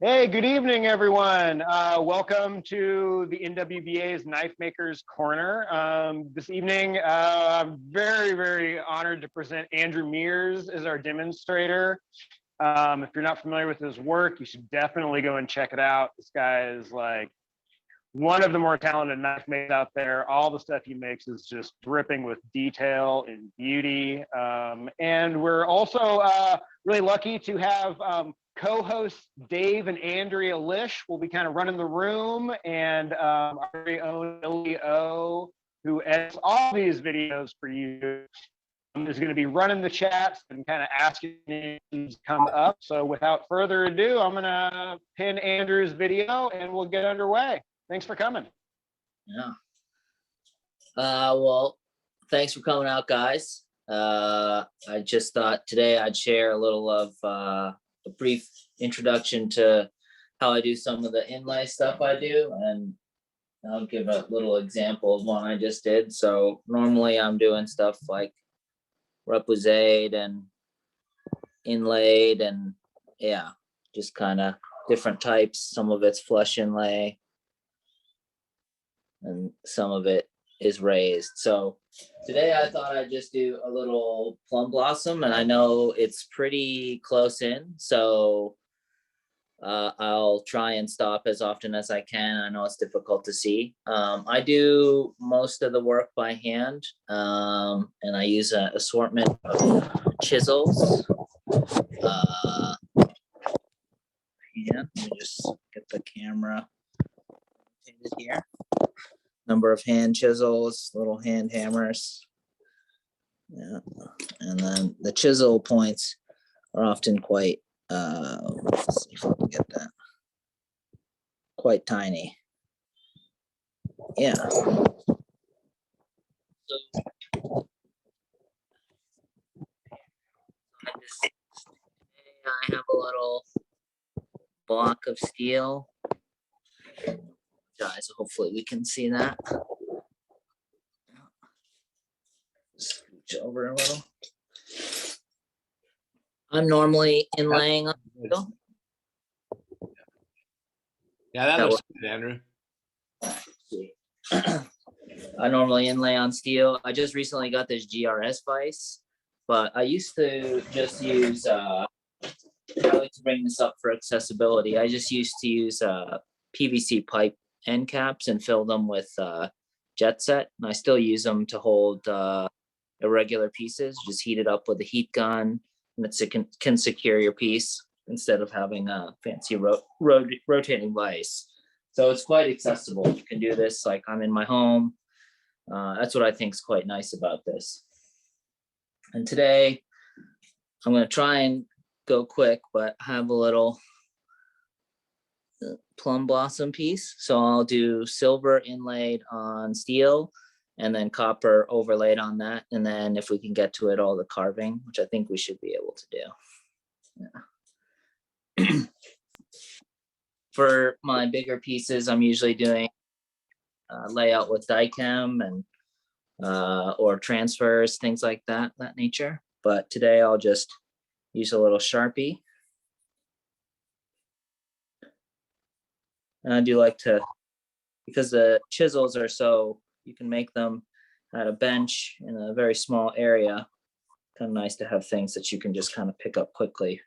Hey, good evening, everyone. Welcome to the NWBA's Knife Makers Corner. This evening, I'm very honored to present Andrew Meers as our demonstrator. If you're not familiar with his work, you should definitely go and check it out. This guy is like one of the more talented knife makers out there. All the stuff he makes is just dripping with detail and beauty. And we're also really lucky to have co-hosts Dave and Andrea Lish will be kind of running the room, and our very own Billy O, who edits all these videos for you, is going to be running the chats and kind of asking questions come up. So without further ado, I'm going to pin Andrew's video and we'll get underway. Thanks for coming. Yeah. Well, thanks for coming out, guys. I just thought today I'd share a little of a brief introduction to how I do some of the inlay stuff I do, and I'll give a little example of one I just did. So normally I'm doing stuff like repoussé and inlaid, and yeah, just kind of different types. Some of it's flush inlay and some of it is raised. So today I thought I'd just do a little plum blossom, and I know it's pretty close in, so I'll try and stop as often as I can. I know it's difficult to see. I do most of the work by hand, and I use an assortment of chisels. Let me just get the camera here. Number of hand chisels, little hand hammers. Yeah, and then the chisel points are often quite, let's see if I can get that, quite tiny. Yeah. So, I have a little block of steel. Guys, hopefully we can see that. Scooch over a little. I'm normally inlaying on steel. Yeah, that looks good, Andrew. I normally inlay on steel. I just recently got this GRS vise, but I used to just use, I like to bring this up for accessibility. I just used to use PVC pipe end caps and fill them with jet set, and I still use them to hold irregular pieces. Just heat it up with a heat gun, and it can secure your piece instead of having a fancy rotating vise. So it's quite accessible. You can do this like I'm in my home. That's what I think is quite nice about this. And today I'm going to try and go quick, but have a little plum blossom piece. So I'll do silver inlaid on steel and then copper overlaid on that. And then if we can get to it, all the carving, which I think we should be able to do. Yeah. For my bigger pieces, I'm usually doing layout with die-chem and or transfers, things like that nature. But today I'll just use a little Sharpie. And I do like to, because the chisels are so, you can make them at a bench in a very small area. Kind of nice to have things that you can just kind of pick up quickly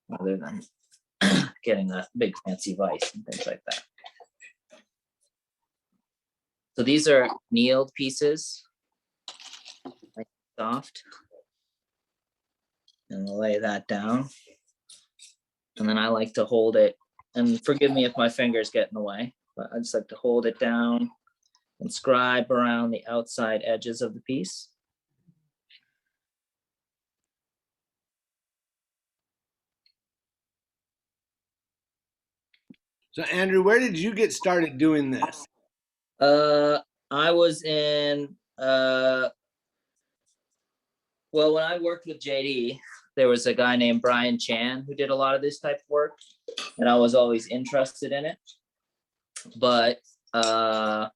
rather than getting a big fancy vise and things like that. So these are annealed pieces, like soft. And I'll lay that down. And then I like to hold it, and forgive me if my fingers get in the way, but I just like to hold it down and scribe around the outside edges of the piece. So Andrew, where did you get started doing this? I was in, well, when I worked with JD, there was a guy named Brian Chan who did a lot of this type of work, and I was always interested in it. But I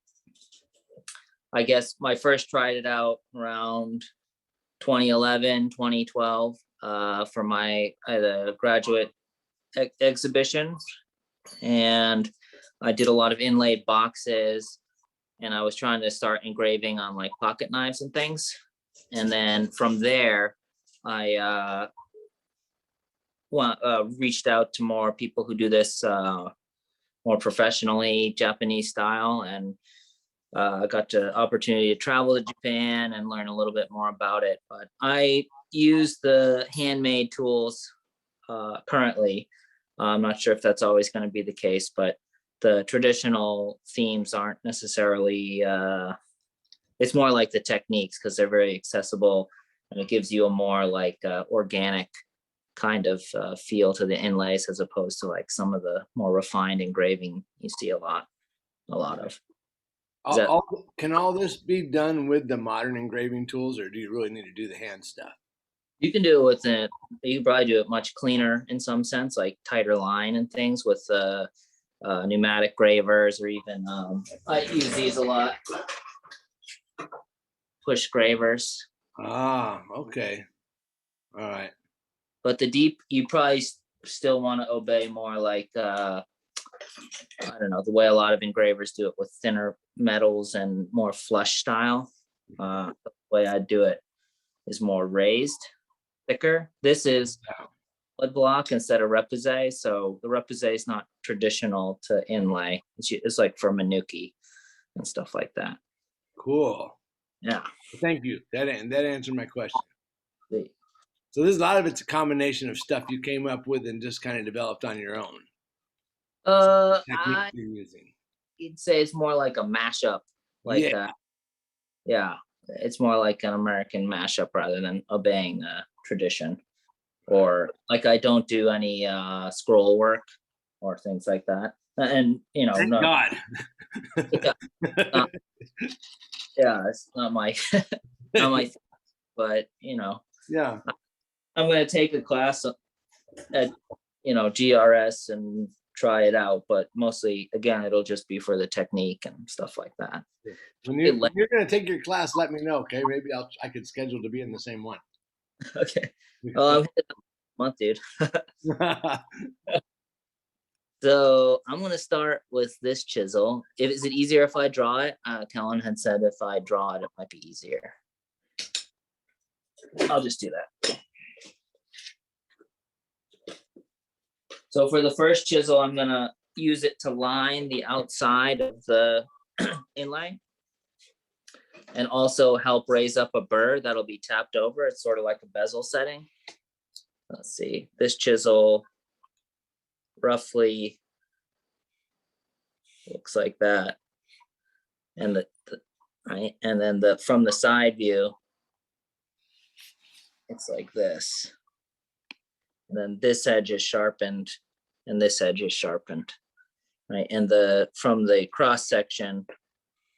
guess I first tried it out around 2011, 2012 for my graduate exhibition and I did a lot of inlaid boxes, and I was trying to start engraving on like pocket knives and things. And then from there, I reached out to more people who do this more professionally, Japanese style, and I got the opportunity to travel to Japan and learn a little bit more about it. But I use the handmade tools currently. I'm not sure if that's always going to be the case, but the traditional themes aren't necessarily, it's more like the techniques, because they're very accessible, and it gives you a more like organic kind of feel to the inlays, as opposed to like some of the more refined engraving you see a lot of. Can all this be done with the modern engraving tools, or do you really need to do the hand stuff? You can do it with it. You can probably do it much cleaner in some sense, like tighter line and things with pneumatic gravers, or even I use these a lot. Push gravers. Ah, okay. All right. But the deep, you probably still want to obey more like I don't know, the way a lot of engravers do it, with thinner metals and more flush style. The way I do it is more raised, thicker. This is wood block instead of repoussé. So the repoussé is not traditional to inlay. It's like for Manuki and stuff like that. Cool. Yeah. Thank you. That answered my question. So there's a lot of it's a combination of stuff you came up with and just kind of developed on your own. I'd say it's more like a mashup. Like yeah, it's more like an American mashup rather than obeying a tradition. Or like I don't do any scroll work or things like that. And you know, thank God. Yeah, it's not my not my thing, but you know, yeah, I'm gonna take a class at GRS and try it out, but mostly again it'll just be for the technique and stuff like that. When you're gonna take your class, let me know, okay? Maybe I could schedule to be in the same one. Okay. Well, I'm month, dude. So I'm gonna start with this chisel. Is it easier if I draw it? Kellen had said if I draw it, it might be easier. I'll just do that. So for the first chisel, I'm gonna use it to line the outside of the inlay, and also help raise up a burr that'll be tapped over. It's sort of like a bezel setting. Let's see, this chisel roughly looks like that, and right, and then from the side view, it's like this, and then this edge is sharpened, and this edge is sharpened, right, and from the cross section,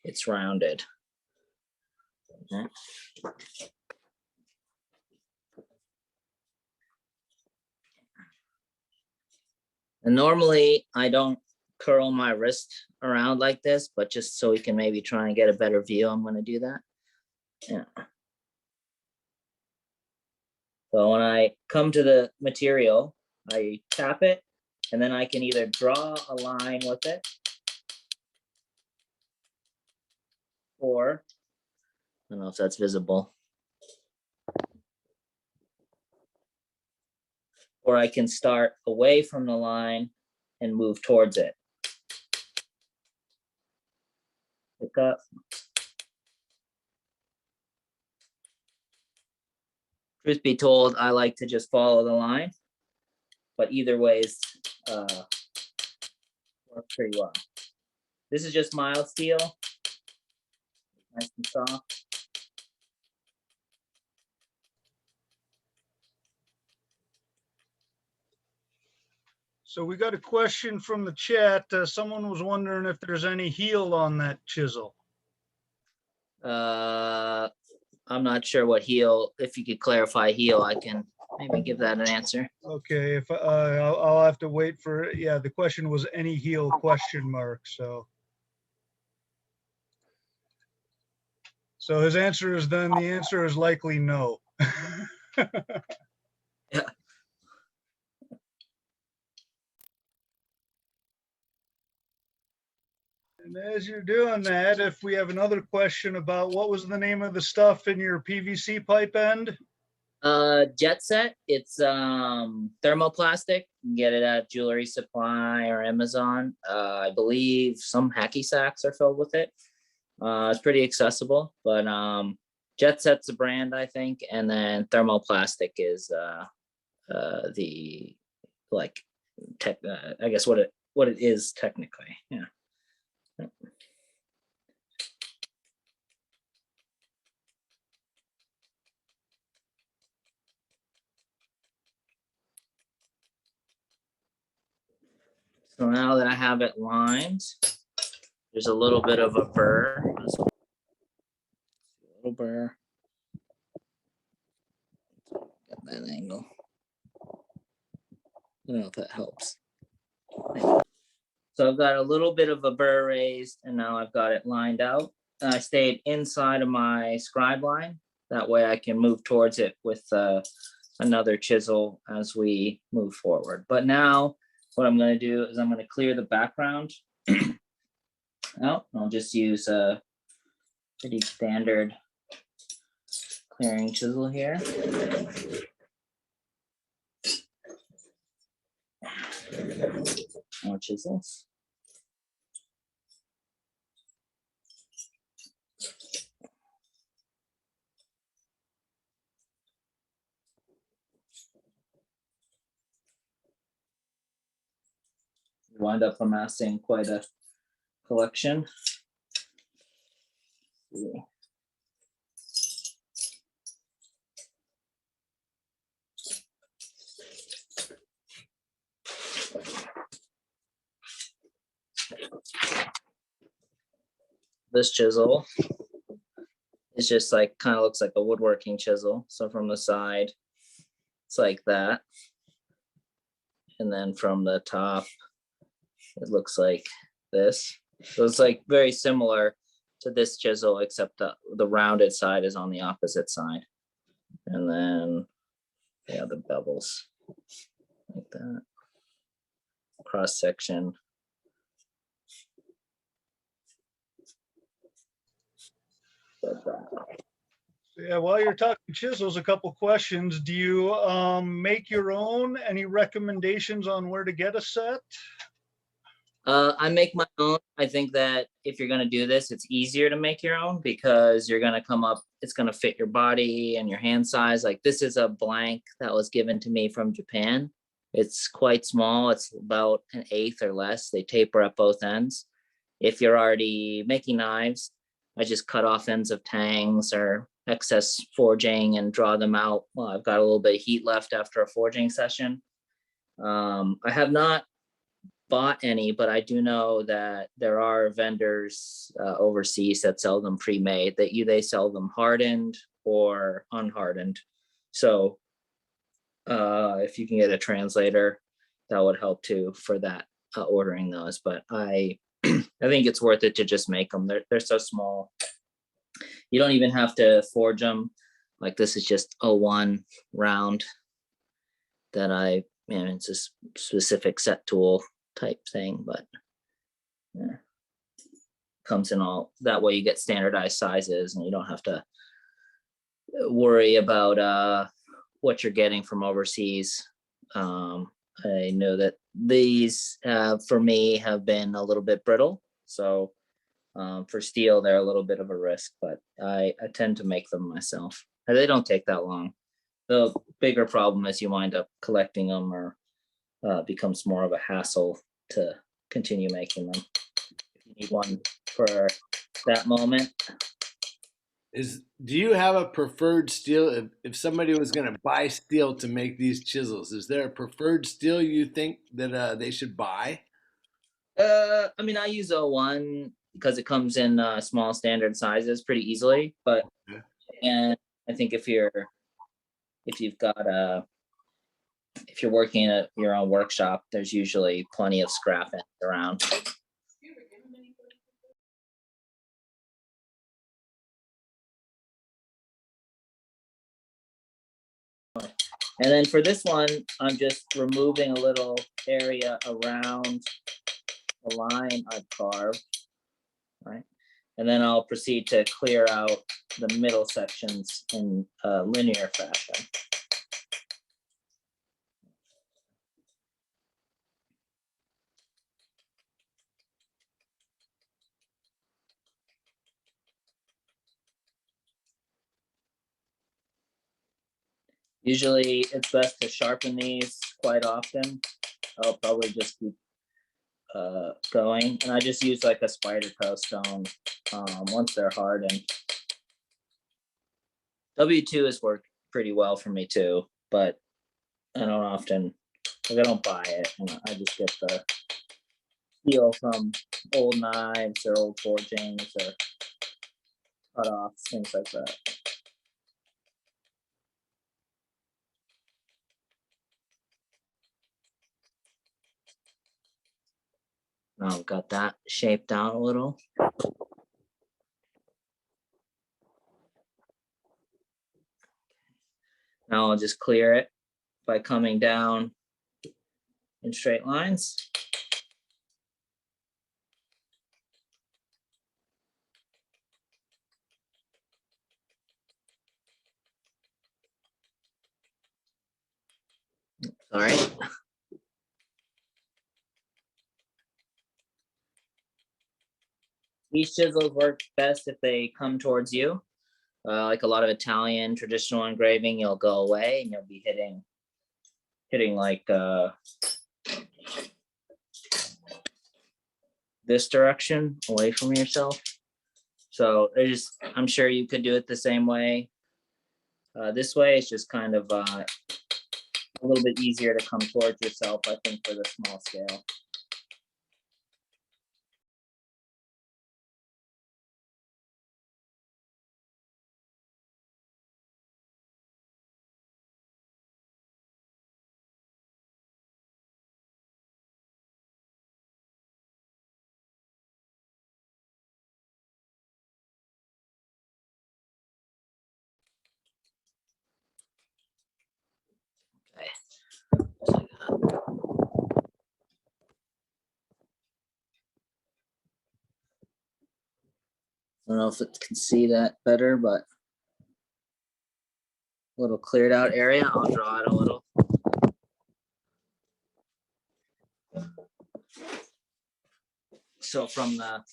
it's rounded. Okay. And normally I don't curl my wrist around like this, but just so we can maybe try and get a better view, I'm going to do that. Yeah. So when I come to the material, I tap it, and then I can either draw a line with it, or I don't know if that's visible, or I can start away from the line and move towards it. Pick up. Truth be told, I like to just follow the line, but either ways work pretty well. This is just mild steel, nice and soft. So we got a question from the chat. Someone was wondering if there's any heel on that chisel. I'm not sure what heel. If you could clarify heel, I can maybe give that an answer. Okay, if I'll have to wait for it. Yeah, the question was any heel question mark. So his answer is then the answer is likely no. Yeah. And as you're doing that, if we have another question about what was the name of the stuff in your PVC pipe end? Jet Set. It's thermoplastic. You can get it at Jewelry Supply or Amazon. I believe some hacky sacks are filled with it. It's pretty accessible, but Jet Set's a brand, I think, and then thermoplastic is the like tech. I guess what it is technically. Yeah. So now that I have it lined, there's a little bit of a burr. A little burr. Get that angle. I don't know if that helps. So I've got a little bit of a burr raised, and now I've got it lined out. I stayed inside of my scribe line. That way I can move towards it with another chisel as we move forward. But now what I'm going to do is I'm going to clear the background out. I'll just use a pretty standard clearing chisel here. More chisels. Wind up amassing quite a collection. This chisel is just like, kind of looks like a woodworking chisel. So from the side, it's like that. And then from the top, it looks like this. So it's like very similar to this chisel, except the rounded side is on the opposite side. And then, yeah, the bevels like that. Cross section. Like that. Yeah, while you're talking chisels, a couple questions. Do you make your own? Any recommendations on where to get a set? I make my own. I think that if you're going to do this, it's easier to make your own because you're going to come up, it's going to fit your body and your hand size. Like this is a blank that was given to me from Japan. It's quite small. It's about 1/8 or less. They taper at both ends. If you're already making knives, I just cut off ends of tangs or excess forging and draw them out. Well, I've got a little bit of heat left after a forging session. I have not bought any, but I do know that there are vendors overseas that sell them pre-made, that they sell them hardened or unhardened. So if you can get a translator, that would help too for that, ordering those. But I think it's worth it to just make them. They're so small. You don't even have to forge them. Like this is just a one round that it's a specific set tool type thing, but yeah, comes in all that way. You get standardized sizes and you don't have to worry about what you're getting from overseas. I know that these for me have been a little bit brittle, so for steel they're a little bit of a risk, but I tend to make them myself, and they don't take that long. The bigger problem is you wind up collecting them, or becomes more of a hassle to continue making them. If you need one for that moment. Do you have a preferred steel? If somebody was going to buy steel to make these chisels, is there a preferred steel you think that they should buy? I mean, I use 01 because it comes in small standard sizes pretty easily. But and I think if you're working at your own workshop, there's usually plenty of scrap ends around. And then for this one, I'm just removing a little area around the line I've carved. right? And then I'll proceed to clear out the middle sections in a linear fashion. Usually it's best to sharpen these quite often. I'll probably just keep going. And I just use like a spider toe stone once they're hardened. W2 has worked pretty well for me too, but I don't often, like I don't buy it. And I just get the steel from old knives or old forgings or cut-offs, things like that. Now I've got that shaped out a little. Now I'll just clear it by coming down in straight lines. All right. These chisels work best if they come towards you. Like a lot of Italian traditional engraving, you'll go away and you'll be hitting like this direction away from yourself. So I'm sure you could do it the same way. This way, it's just kind of a little bit easier to come towards yourself, I think, for the small scale. Okay. Just like that. I don't know if it can see that better, but a little cleared out area. I'll draw it a little. So from the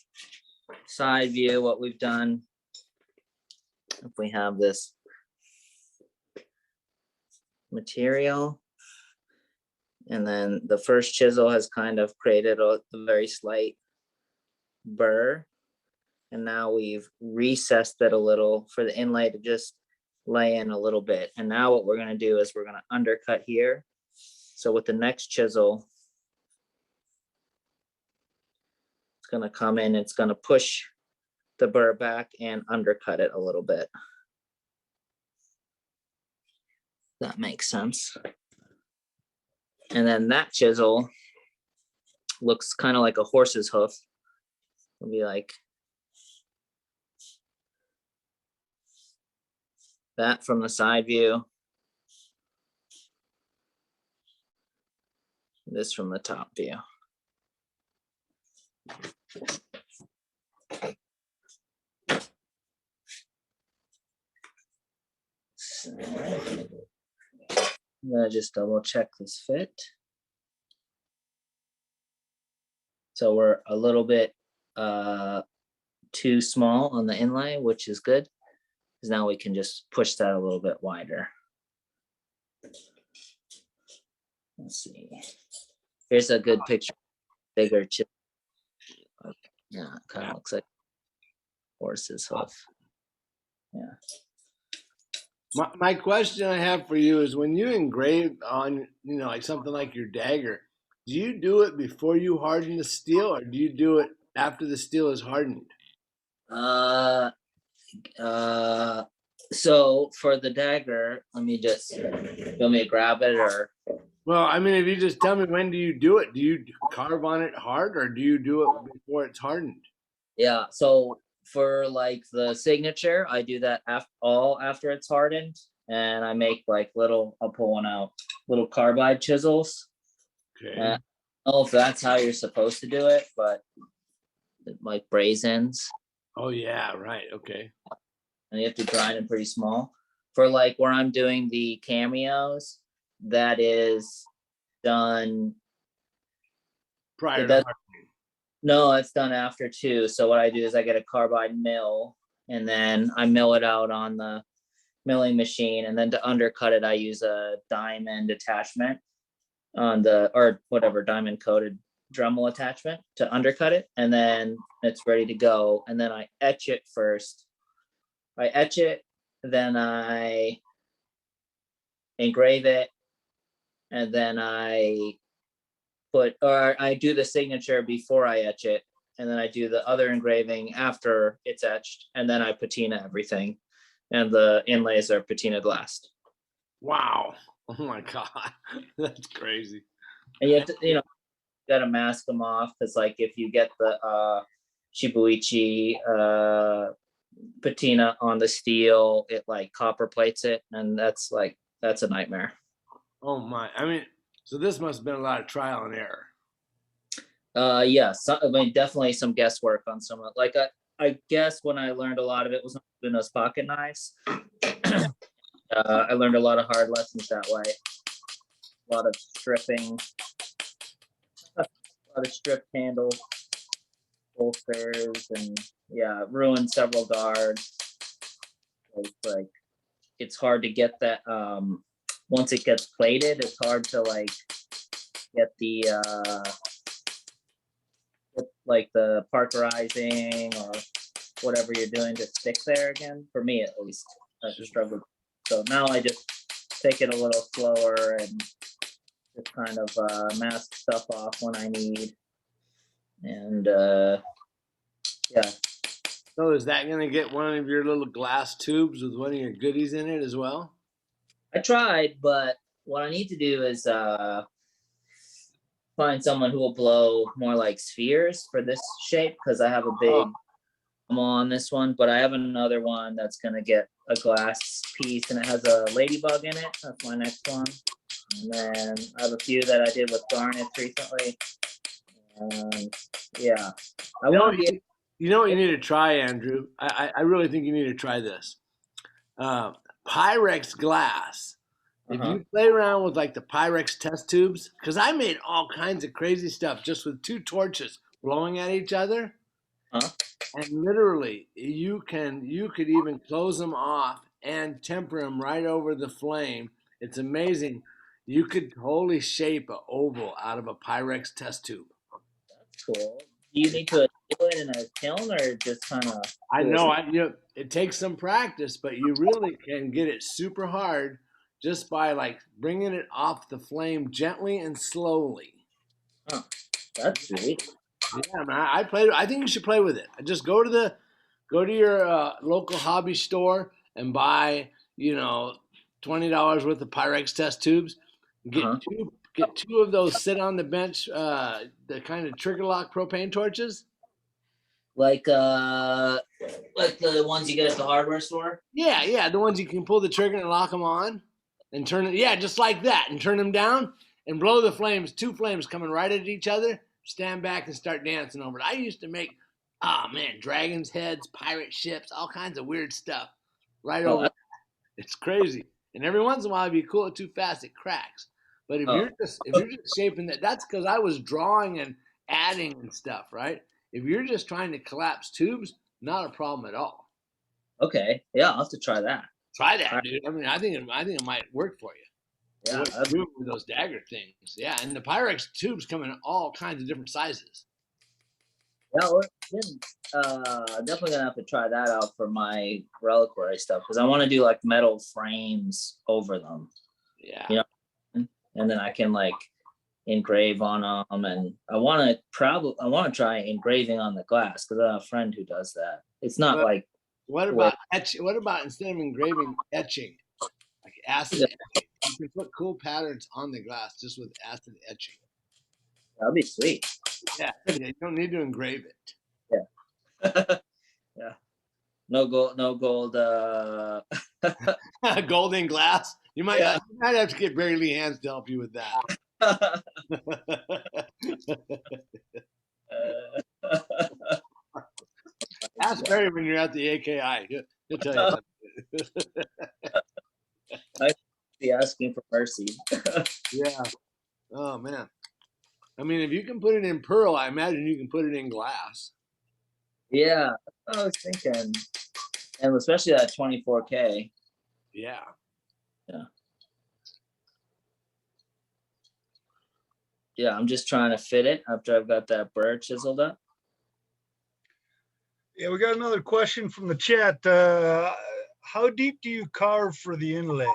side view, what we've done, if we have this material, and then the first chisel has kind of created a very slight burr, and now we've recessed it a little for the inlay to just lay in a little bit. And now what we're going to do is we're going to undercut here. So with the next chisel, it's going to come in, it's going to push the burr back and undercut it a little bit. That makes sense. And then that chisel looks kind of like a horse's hoof. It'll be like that from the side view. This from the top view. So, I'm gonna just double check this fit. So we're a little bit too small on the inlay, which is good, because now we can just push that a little bit wider. Let's see. Here's a good picture. Bigger chip. Okay. Yeah, it kind of looks like horse's hoof. Yeah. My question I have for you is, when you engrave on, like something like your dagger, do you do it before you harden the steel, or do you do it after the steel is hardened? So for the dagger, let me just, you want me to grab it or? Well, I mean, if you just tell me, when do you do it? Do you carve on it hard, or do you do it before it's hardened? Yeah, so for like the signature, I do that all after it's hardened, and I make like little, I'll pull one out, little carbide chisels. Okay. I don't know if that's how you're supposed to do it, but like brazens, Oh yeah, right. Okay. and you have to grind them pretty small. For like where I'm doing the cameos, that is done. Prior to That hardening. No, it's done after too. So what I do is I get a carbide mill, and then I mill it out on the milling machine, and then to undercut it, I use a diamond attachment on the, or whatever, diamond coated Dremel attachment to undercut it, and then it's ready to go. And then I etch it first. I etch it, then I engrave it, and then I do the signature before I etch it, and then I do the other engraving after it's etched, and then I patina everything, and the inlays are patinaed last. Wow. Oh my God. That's crazy. And you have to, got to mask them off, because like if you get the Shibuichi patina on the steel, it like copper plates it, and that's a nightmare. Oh my. I mean, so this must have been a lot of trial and error. Yeah, I mean, definitely some guesswork on some of, like I guess when I learned a lot of it was in those pocket knives. I learned a lot of hard lessons that way. A lot of stripping, a lot of stripped handle bolsters, and yeah, ruined several guards. Like it's hard to get that. Once it gets plated, it's hard to like get the like the parkerizing or whatever you're doing to stick there again. For me, at least, I just struggled. So now I just take it a little slower and just kind of mask stuff off when I need. And yeah. So is that going to get one of your little glass tubes with one of your goodies in it as well? I tried, but what I need to do is find someone who will blow more like spheres for this shape, because I have a big on this one, but I have another one that's gonna get a glass piece, and it has a ladybug in it. That's my next one. And then I have a few that I did with garnets recently. Yeah, I want to be. You know what you need to try, Andrew? I really think you need to try this. Pyrex glass. If you play around with like the Pyrex test tubes, because I made all kinds of crazy stuff just with two torches blowing at each other. And literally, you could even close them off and temper them right over the flame. It's amazing. You could totally shape an oval out of a Pyrex test tube. That's cool. Do you need to do it in a kiln, or just kind of? I know, it takes some practice, but you really can get it super hard just by like bringing it off the flame gently and slowly. Oh, that's sweet. Yeah, man, I think you should play with it. Just go to your local hobby store and buy, $20 worth of Pyrex test tubes. Get two of those. Sit on the bench. The kind of trigger lock propane torches. Like the ones you get at the hardware store. Yeah, the ones you can pull the trigger and lock them on, and turn it. Yeah, just like that, and turn them down and blow the flames. Two flames coming right at each other. Stand back and start dancing over it. I used to make, dragons' heads, pirate ships, all kinds of weird stuff right over. It's crazy. And every once in a while, if you cool it too fast, it cracks. But if you're just shaping that, that's because I was drawing and adding and stuff, right? If you're just trying to collapse tubes, not a problem at all. Okay, yeah, I'll have to try that. Try that, dude. I mean, I think it might work for you. Yeah, with those dagger things. Yeah, and the Pyrex tubes come in all kinds of different sizes. Yeah, definitely gonna have to try that out for my reliquary stuff, because I want to do like metal frames over them. Yeah. And then I can like engrave on them, and I want to try engraving on the glass, because I have a friend who does that. It's not like. What about etching? What about instead of engraving, etching, like acid etching? You can put cool patterns on the glass just with acid etching. That'd be sweet. Yeah, you don't need to engrave it. Yeah. Yeah. No gold. Gold in glass. You might have to get Barry Lee Hands to help you with that. Ask Barry when you're at the AKI. He'll tell you something. Be asking for mercy. Yeah. Oh man. I mean, if you can put it in pearl, I imagine you can put it in glass. Yeah, I was thinking, and especially that 24K. Yeah. Yeah, I'm just trying to fit it after I've got that burr chiseled up. Yeah, we got another question from the chat. How deep do you carve for the inlay?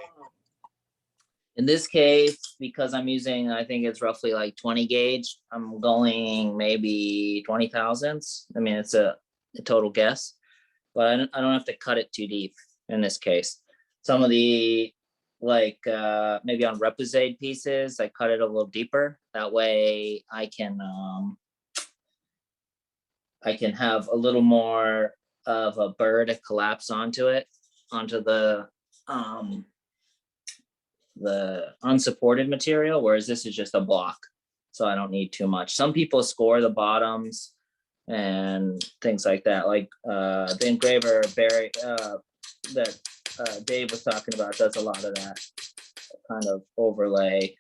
In this case, because I'm using, I think it's roughly like 20 gauge, I'm going maybe 20 thousandths. I mean, it's a total guess, but I don't have to cut it too deep in this case. Some of the, like maybe on Reposade pieces, I cut it a little deeper. That way I can have a little more of a burr to collapse onto it, onto the unsupported material, whereas this is just a block, so I don't need too much. Some people score the bottoms and things like that, like the engraver Barry that Dave was talking about does a lot of that kind of overlay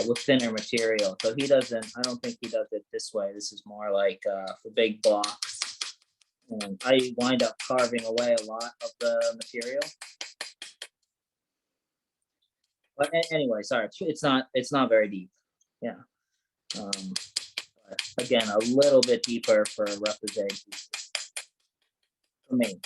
with thinner material. So he doesn't, I don't think he does it this way. This is more like for big blocks, and I wind up carving away a lot of the material. But anyway, sorry, it's not very deep. Yeah. But again, a little bit deeper for Reposade pieces for me.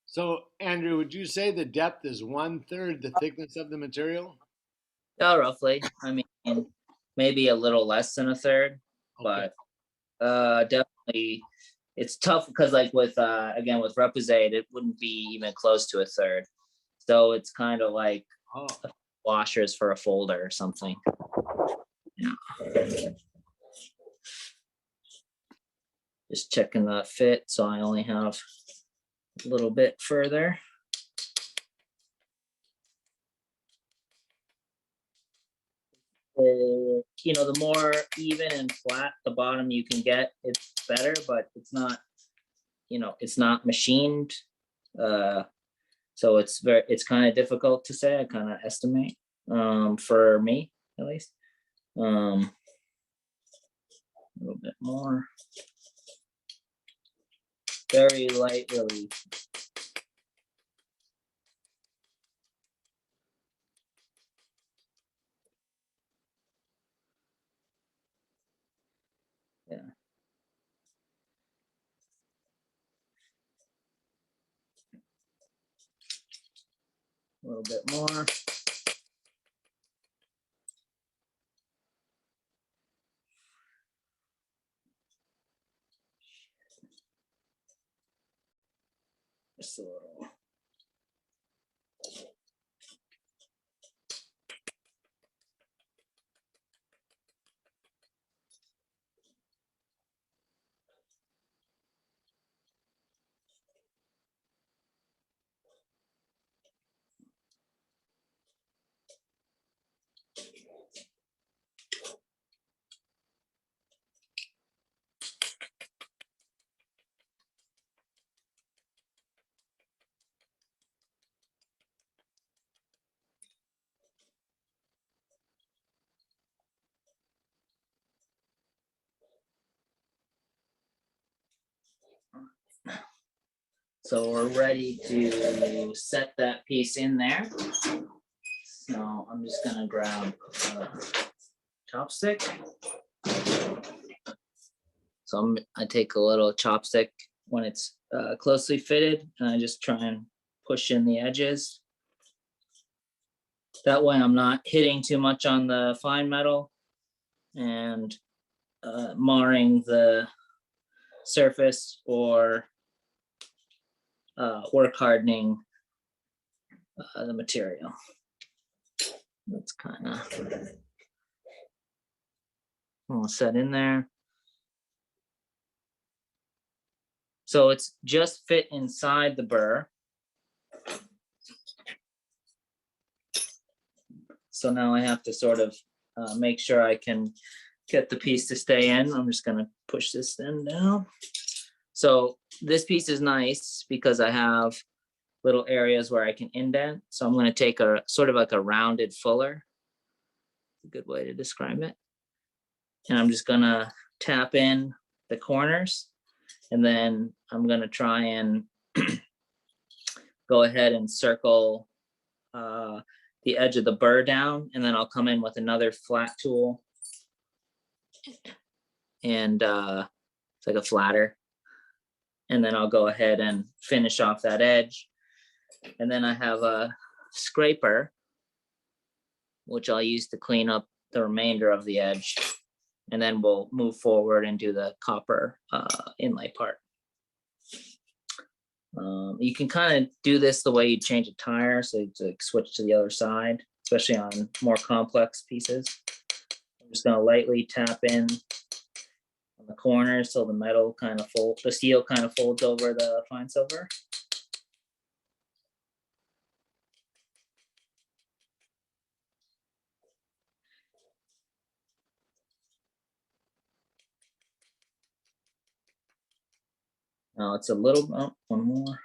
So, Andrew, would you say the depth is 1/3 the thickness of the material? Yeah, roughly. I mean, maybe a little less than a third, Okay. but definitely it's tough because like with again with Reposade, it wouldn't be even close to a third. So it's kind of like Oh, washers for a folder or something. Yeah. Just checking the fit, so I only have a little bit further. You know, the more even and flat the bottom you can get, it's better, but it's not, you know, it's not machined. So it's kind of difficult to say. I kind of estimate, for me at least. A little bit more. Very light relief. Yeah. A little bit more. Just a little. So we're ready to set that piece in there. So I'm just gonna grab a chopstick. So I take a little chopstick when it's closely fitted, and I just try and push in the edges. That way I'm not hitting too much on the fine metal and marring the surface or work hardening the material. That's kind of all set in there. So it's just fit inside the burr. So now I have to sort of make sure I can get the piece to stay in. I'm just gonna push this in down. So this piece is nice because I have little areas where I can indent. So I'm gonna take a sort of like a rounded fuller. A good way to describe it. And I'm just gonna tap in the corners, and then I'm gonna try and go ahead and circle the edge of the burr down, and then I'll come in with another flat tool, and it's like a flatter, and then I'll go ahead and finish off that edge. And then I have a scraper, which I'll use to clean up the remainder of the edge, and then we'll move forward and do the copper inlay part. You can kind of do this the way you change a tire, so you switch to the other side, especially on more complex pieces. I'm just gonna lightly tap in on the corners so the metal kind of folds, the steel kind of folds over the fine silver. Now it's a little, oh, one more.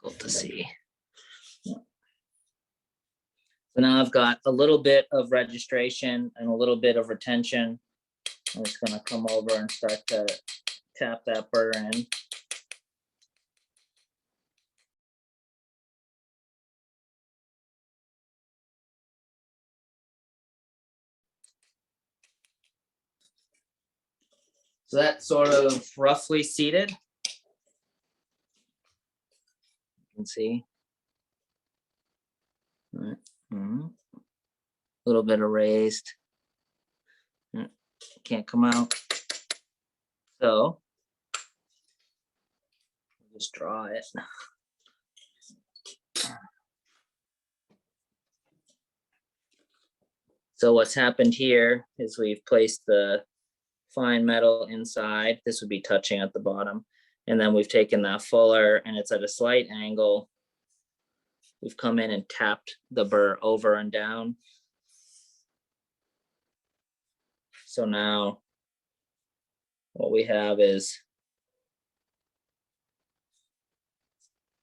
Difficult to see. So now I've got a little bit of registration and a little bit of retention. I'm just gonna come over and start to tap that burr in. So that's sort of roughly seated. You can see. All right. A little bit of raised. Can't come out. So just draw it. So what's happened here is we've placed the fine metal inside. This would be touching at the bottom. And then we've taken that fuller and it's at a slight angle. We've come in and tapped the burr over and down. So now what we have is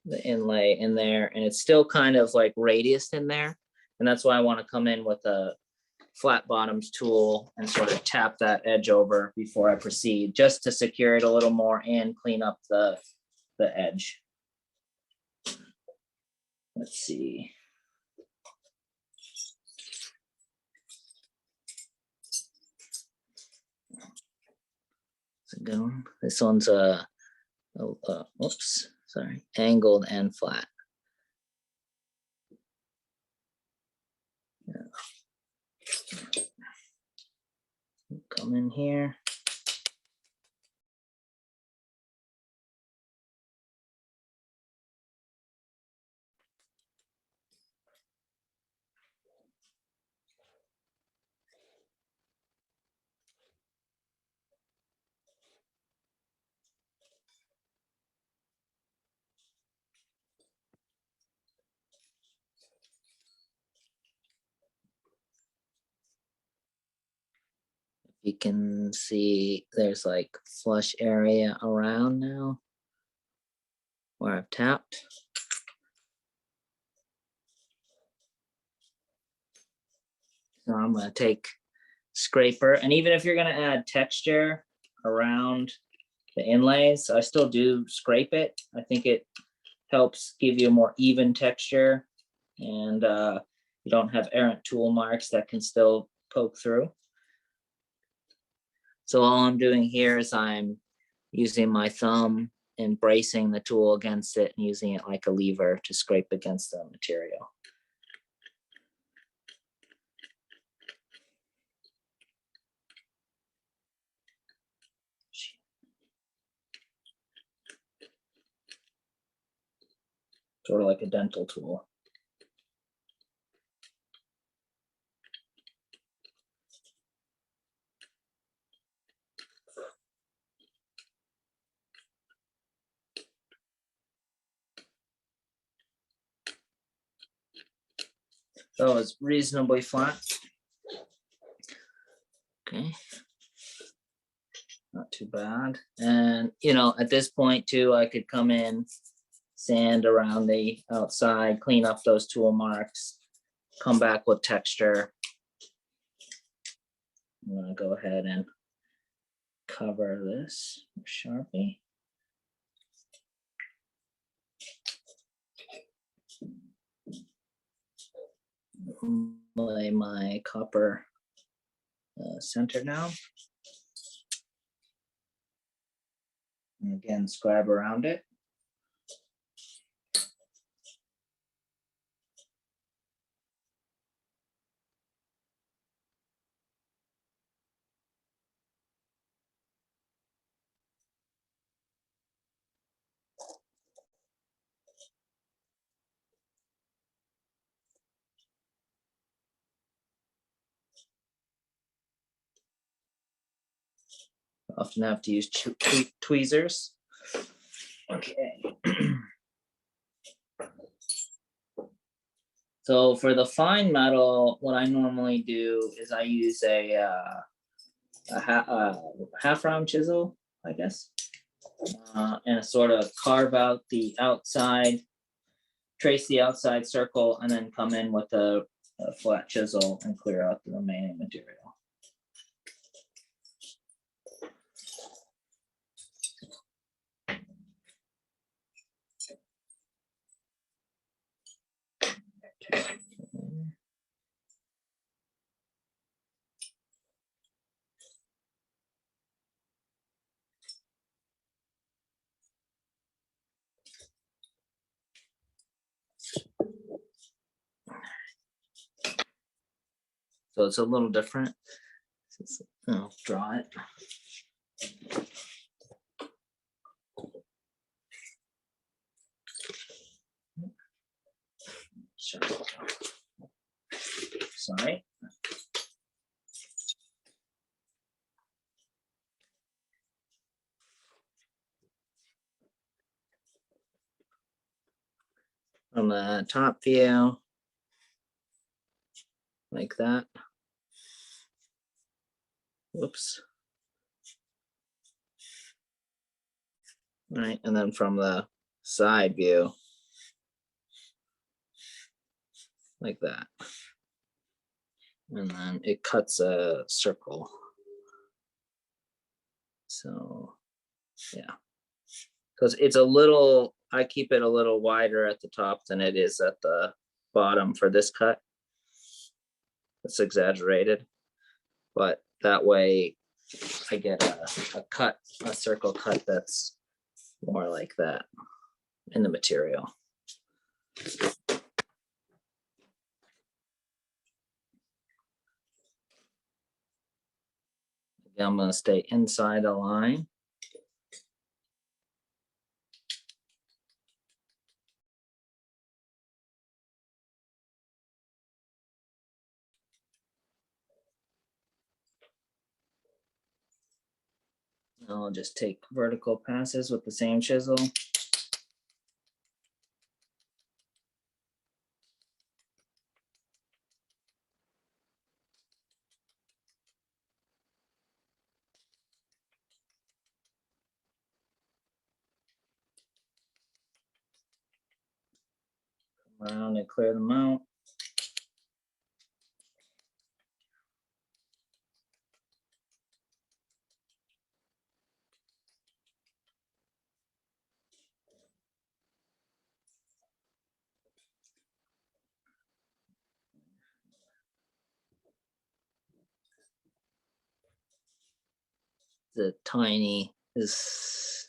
the inlay in there, and it's still kind of like radiused in there. And that's why I want to come in with a flat bottoms tool and sort of tap that edge over before I proceed, just to secure it a little more and clean up the edge. Let's see. It's a good one. This one's whoops, sorry, angled and flat. Yeah. Come in here. You can see there's like flush area around now where I've tapped. So I'm going to take scraper, and even if you're going to add texture around the inlays, I still do scrape it. I think it helps give you a more even texture, and you don't have errant tool marks that can still poke through. So all I'm doing here is I'm using my thumb and bracing the tool against it and using it like a lever to scrape against the material. Sort of like a dental tool. So it's reasonably flat. Okay. Not too bad. And, you know, at this point too, I could come in, sand around the outside, clean up those tool marks, come back with texture. I'm gonna go ahead and cover this with Sharpie. Lay my copper center down. And again, scribe around it. Often have to use tweezers. Okay. So for the fine metal, what I normally do is I use a half round chisel, I guess, and sort of carve out the outside, trace the outside circle, and then come in with a flat chisel and clear out the remaining material. So it's a little different. I'll draw it. Sure. Sorry. From the top view, like that. Whoops. All right, and then from the side view, like that. And then it cuts a circle. So, yeah. Because it's a little, I keep it a little wider at the top than it is at the bottom for this cut. It's exaggerated, but that way I get a cut, a circle cut that's more like that in the material. Again, I'm going to stay inside the line. I'll just take vertical passes with the same chisel. Come around and clear them out. The tiny is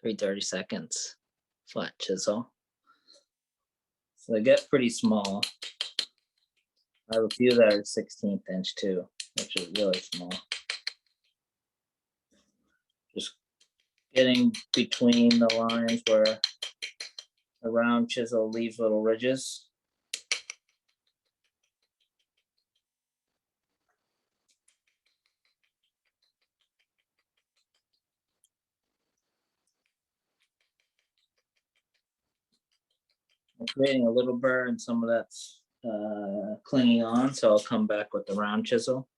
3/32 flat chisel. So they get pretty small. I have a few that are 16th inch too, which is really small. Just getting between the lines where the round chisel leaves little ridges. I'm creating a little burr, and some of that's clinging on, so I'll come back with the round chisel.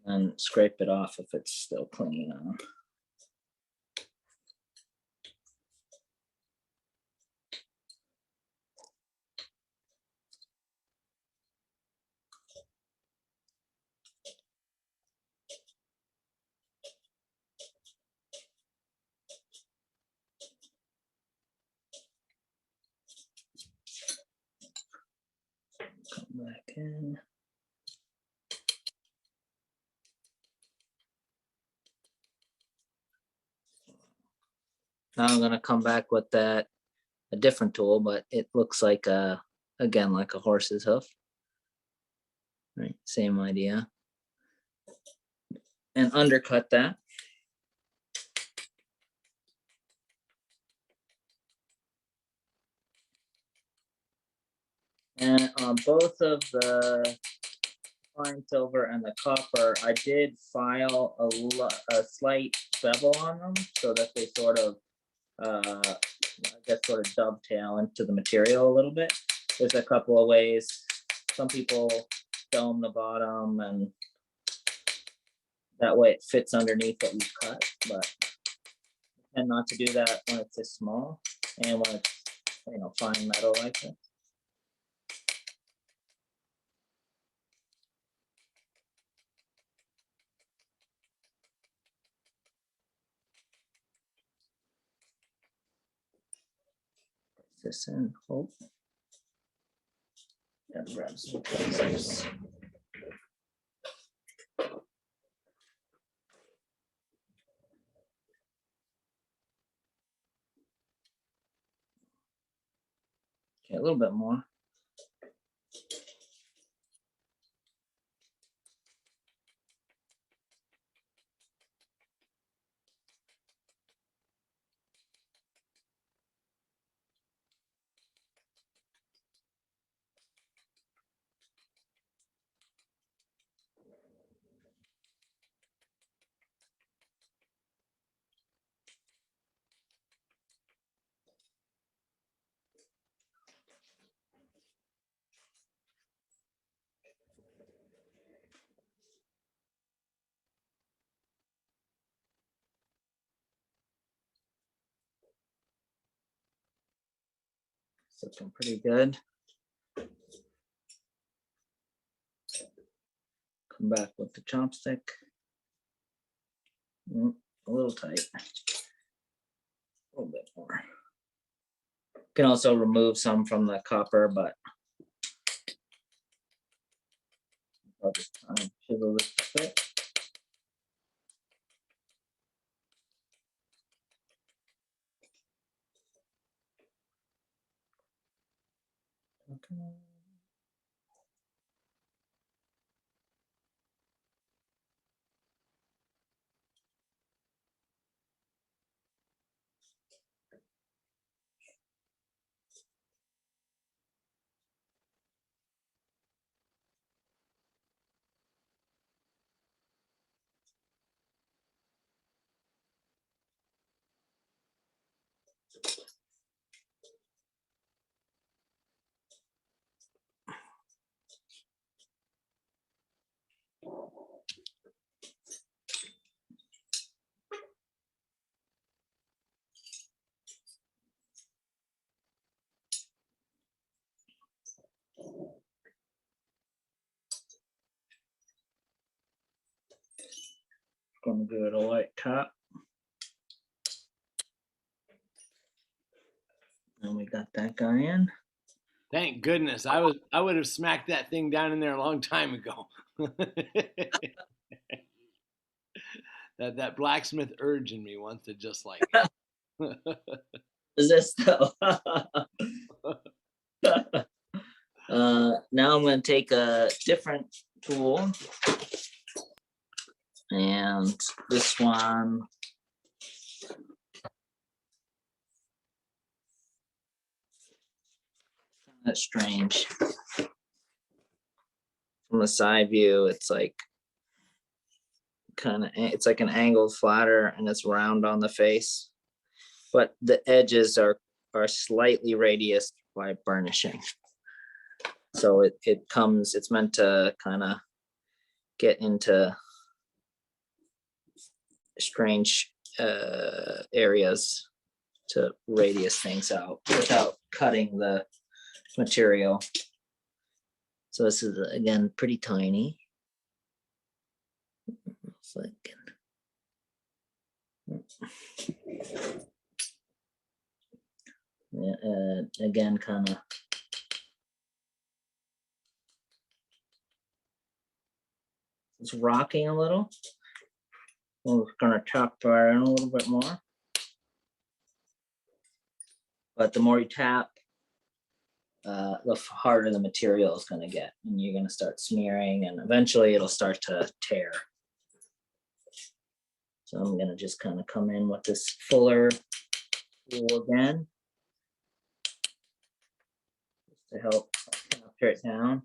And scrape it off if it's still clinging on. Come back in. Now I'm gonna come back with a different tool, but it looks like again, like a horse's hoof. Right, same idea. And undercut that. And on both of the fine silver and the copper, I did file a slight bevel on them so that they sort of, I guess, sort of dovetail into the material a little bit. There's a couple of ways. Some people dome the bottom, and that way it fits underneath what you cut, but I tend not to do that when it's this small and when it's, you know, fine metal like this. This in, hold. And grab some tweezers. Okay, a little bit more. It's looking pretty good. Come back with the chopstick. A little tight. A little bit more. Can also remove some from the copper, but I'll just chisel this a bit. Okay. Gonna give it a light tap. And we got that guy in. Thank goodness. I would have smacked that thing down in there a long time ago. that blacksmith urge in me wants to just like Is this though? Now I'm going to take a different tool, and this one that's strange. From the side view, it's like kind of, it's like an angled flatter and it's round on the face, but the edges are slightly radiused by burnishing. So it's meant to kind of get into strange areas to radius things out without cutting the material. So this is, again, pretty tiny. It's like, yeah, again, kind of it's rocking a little. We're gonna tap fire in a little bit more. But the more you tap, the harder the material is gonna get, and you're gonna start smearing, and eventually it'll start to tear. So I'm gonna just kind of come in with this fuller tool again to help tear it down.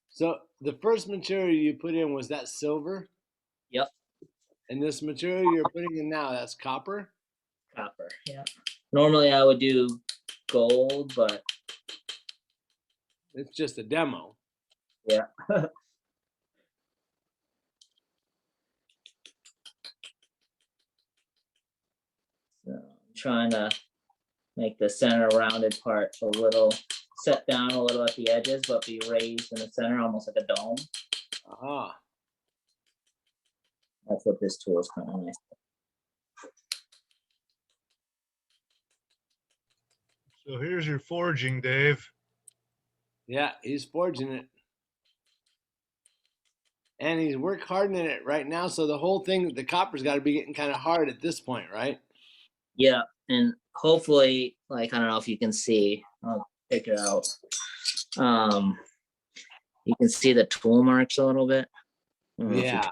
So the first material you put in, was that silver? Yep. And this material you're putting in now, that's copper? Copper, yeah. Normally I would do gold, but It's just a demo. yeah. So I'm trying to make the center rounded part a little set down a little at the edges, but be raised in the center, almost like a dome. Ah. That's what this tool is kind of nice. So here's your forging, Dave. Yeah, he's forging it. And he's work hardening it right now. So the whole thing, the copper's got to be getting kind of hard at this point, right? Yeah, and hopefully, like, I don't know if you can see, I'll take it out. You can see the tool marks a little bit. Yeah.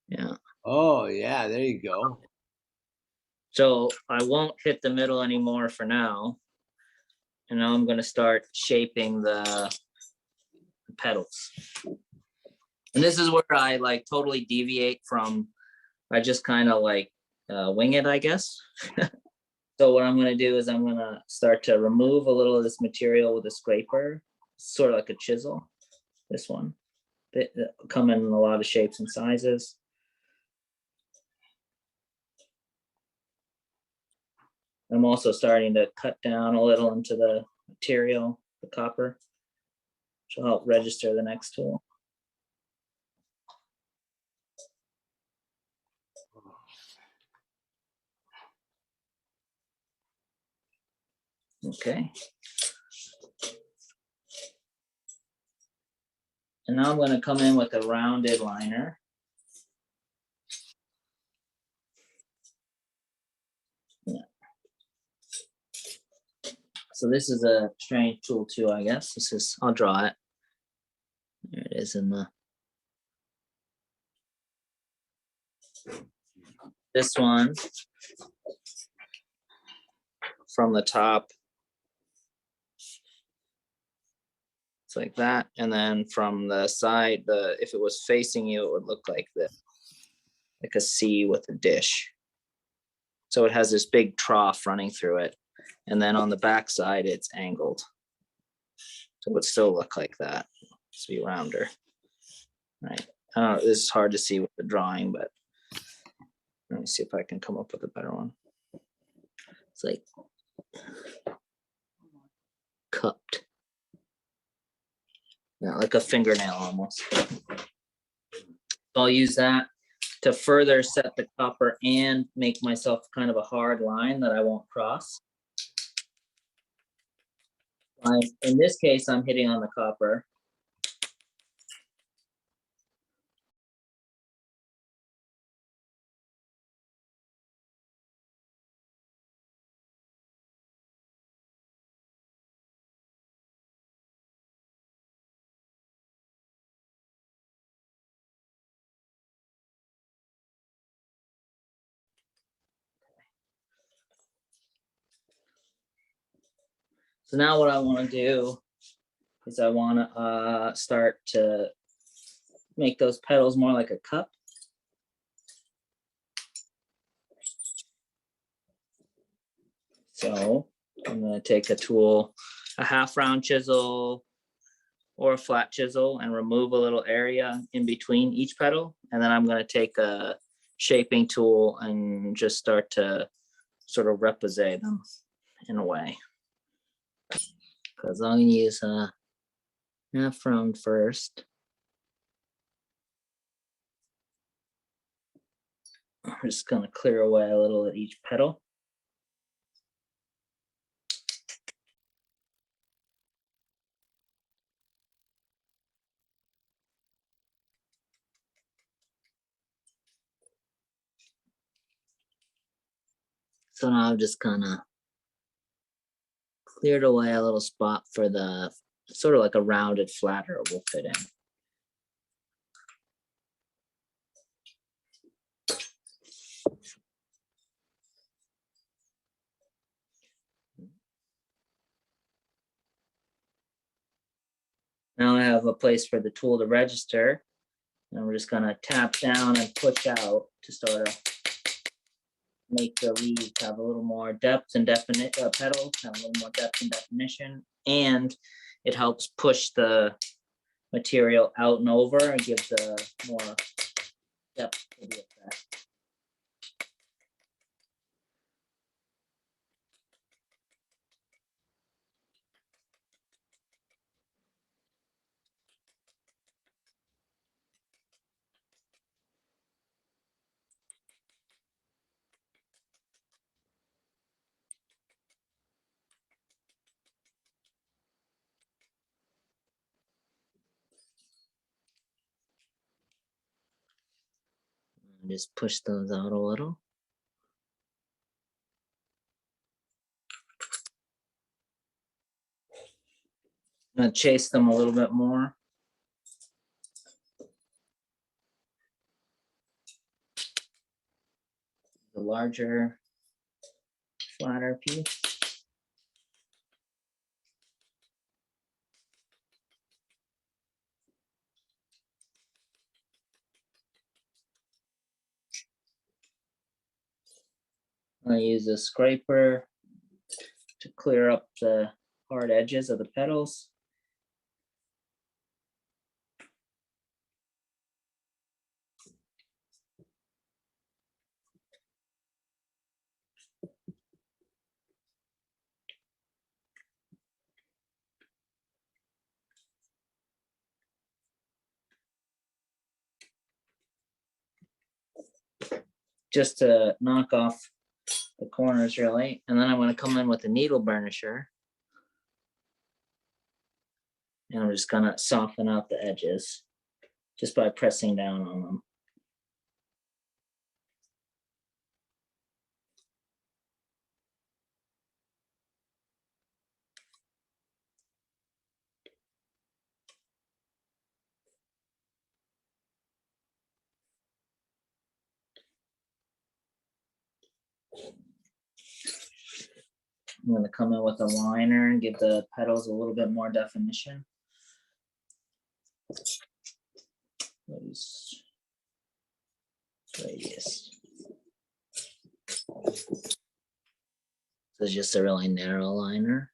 Yeah. Oh, yeah, there you go. So I won't hit the middle anymore for now. And now I'm going to start shaping the petals. And this is where I like totally deviate from, I just kind of like wing it, I guess. So what I'm going to do is I'm going to start to remove a little of this material with a scraper, sort of like a chisel. This one. They come in a lot of shapes and sizes. I'm also starting to cut down a little into the material, the copper, which will help register the next tool. Okay. And now I'm going to come in with a rounded liner. Yeah. So this is a strange tool too, I guess. This is, I'll draw it. There it is in the, this one from the top. It's like that. And then from the side, if it was facing you, it would look like this, like a C with a dish. So it has this big trough running through it. And then on the back side, it's angled. So it would still look like that. Just be rounder. Right. This is hard to see with the drawing, but let me see if I can come up with a better one. It's like cupped. Yeah, like a fingernail almost. So I'll use that to further set the copper and make myself kind of a hard line that I won't cross. In this case, I'm hitting on the copper. So now what I want to do is I want to start to make those petals more like a cup. So I'm going to take a tool, a half round chisel or a flat chisel, and remove a little area in between each petal. And then I'm going to take a shaping tool and just start to sort of represent them in a way. Because I'll use a half round first. I'm just going to clear away a little at each petal. So now I've just kind of cleared away a little spot for the sort of like a rounded flatter will fit in. Now I have a place for the tool to register. And we're just gonna tap down and push out to sort of make the leaves have a little more depth and petals have a little more depth and definition. And it helps push the material out and over and gives a more depth to the effect. And just push those out a little. I'm gonna chase them a little bit more. The larger, flatter piece. I'm gonna use a scraper to clear up the hard edges of the petals. Just to knock off the corners really. And then I'm going to come in with a needle burnisher. And I'm just going to soften out the edges just by pressing down on them. I'm going to come in with a liner and give the petals a little bit more definition. Radius. So it's just a really narrow liner.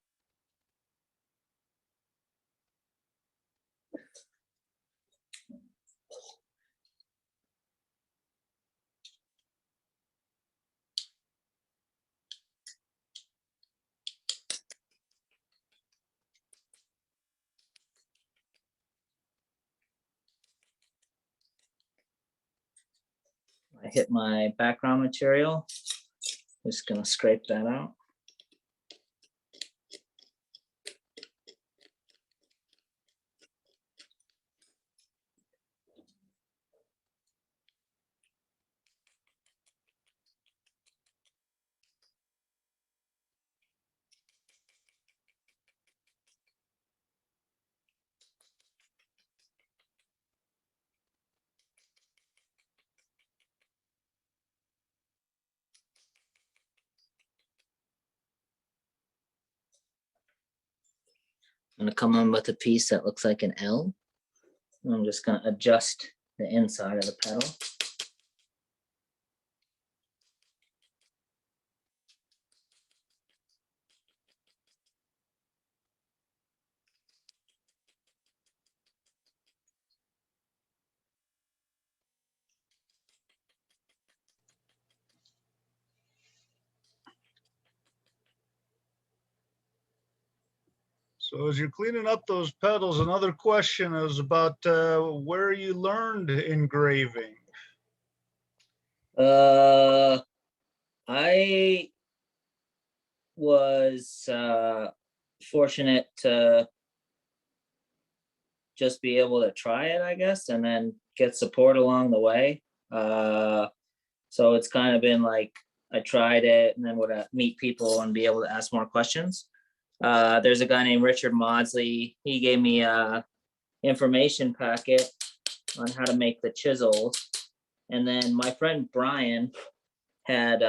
I hit my background material. Just gonna scrape that out. I'm gonna come in with a piece that looks like an L. I'm just gonna adjust the inside of the pedal. So as you're cleaning up those pedals, another question is about where you learned engraving. I was fortunate to just be able to try it, I guess, and then get support along the way. So it's kind of been like I tried it and then would meet people and be able to ask more questions. There's a guy named Richard Maudsley. He gave me a information packet on how to make the chisels. And then my friend Brian had,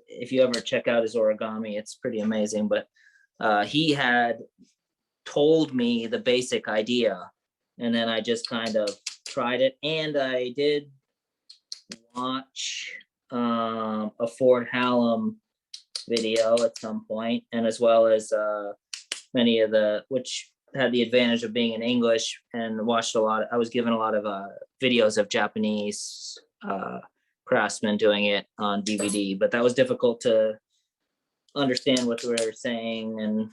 if you ever check out his origami, it's pretty amazing, but he had told me the basic idea, and then I just kind of tried it. And I did watch a Ford Hallam video at some point, and as well as many of the, which had the advantage of being in English, and watched a lot. I was given a lot of videos of Japanese craftsmen doing it on DVD, but that was difficult to understand what they were saying, and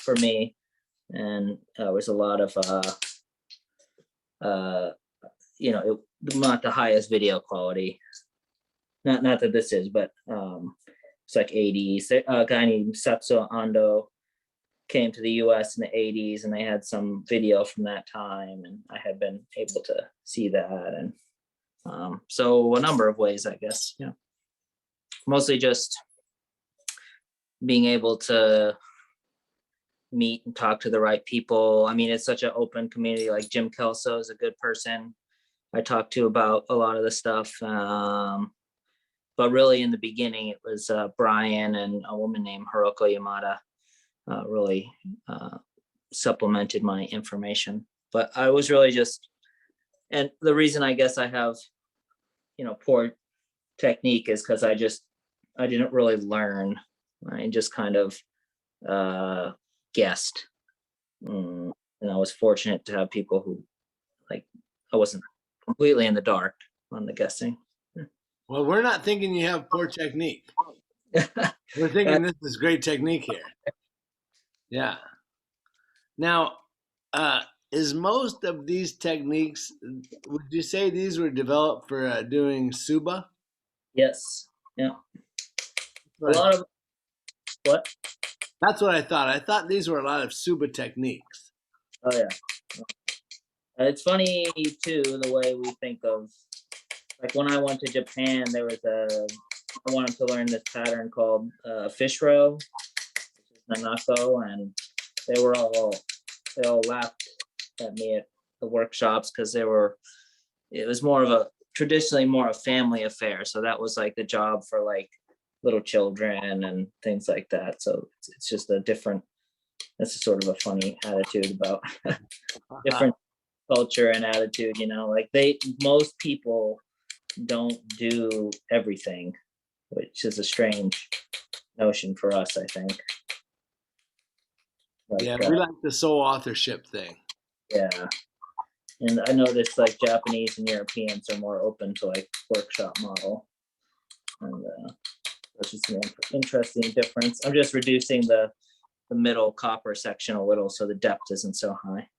for me, and there was a lot of not the highest video quality. Not that this is, but it's like 80s. A guy named Satsuo Ando came to the US in the 80s, and they had some video from that time, and I had been able to see that. And so a number of ways, I guess. Yeah, mostly just being able to meet and talk to the right people. I mean, it's such an open community. Like Jim Kelso is a good person I talked to about a lot of the stuff. But really in the beginning, it was Brian and a woman named Hiroko Yamada really supplemented my information. But I was really just, and the reason I guess I have, poor technique is because I didn't really learn. I just kind of guessed. And I was fortunate to have people who, like, I wasn't completely in the dark on the guessing. Well, we're not thinking you have poor technique. We're thinking this is great technique here. Yeah. Now, is most of these techniques, would you say these were developed for doing Suba? Yes. Yeah. A lot of what? That's what I thought. I thought these were a lot of Suba techniques. Oh yeah. It's funny too, the way we think of, like when I went to Japan, I wanted to learn this pattern called fish row, which is Nanako, and they all laughed at me at the workshops because it was traditionally more a family affair. So that was like the job for like little children and things like that. So it's just that's a sort of a funny attitude about different culture and attitude, like most people don't do everything, which is a strange notion for us, I think. Yeah, we like the sole authorship thing. Yeah. And I noticed like Japanese and Europeans are more open to like workshop model. And that's just an interesting difference. I'm just reducing the middle copper section a little so the depth isn't so high.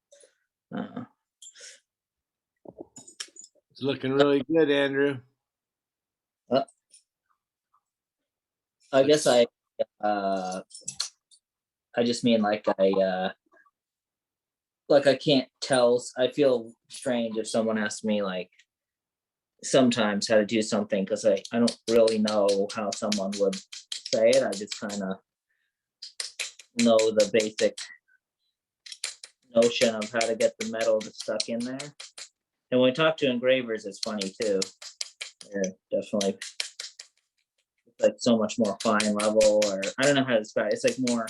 It's looking really good, Andrew. I guess I just mean like I can't tell. I feel strange if someone asks me like sometimes how to do something, because I don't really know how someone would say it. I just kind of know the basic notion of how to get the metal stuck in there. And when we talk to engravers, it's funny too. They're definitely like so much more fine level, or I don't know how to describe it. It's like more,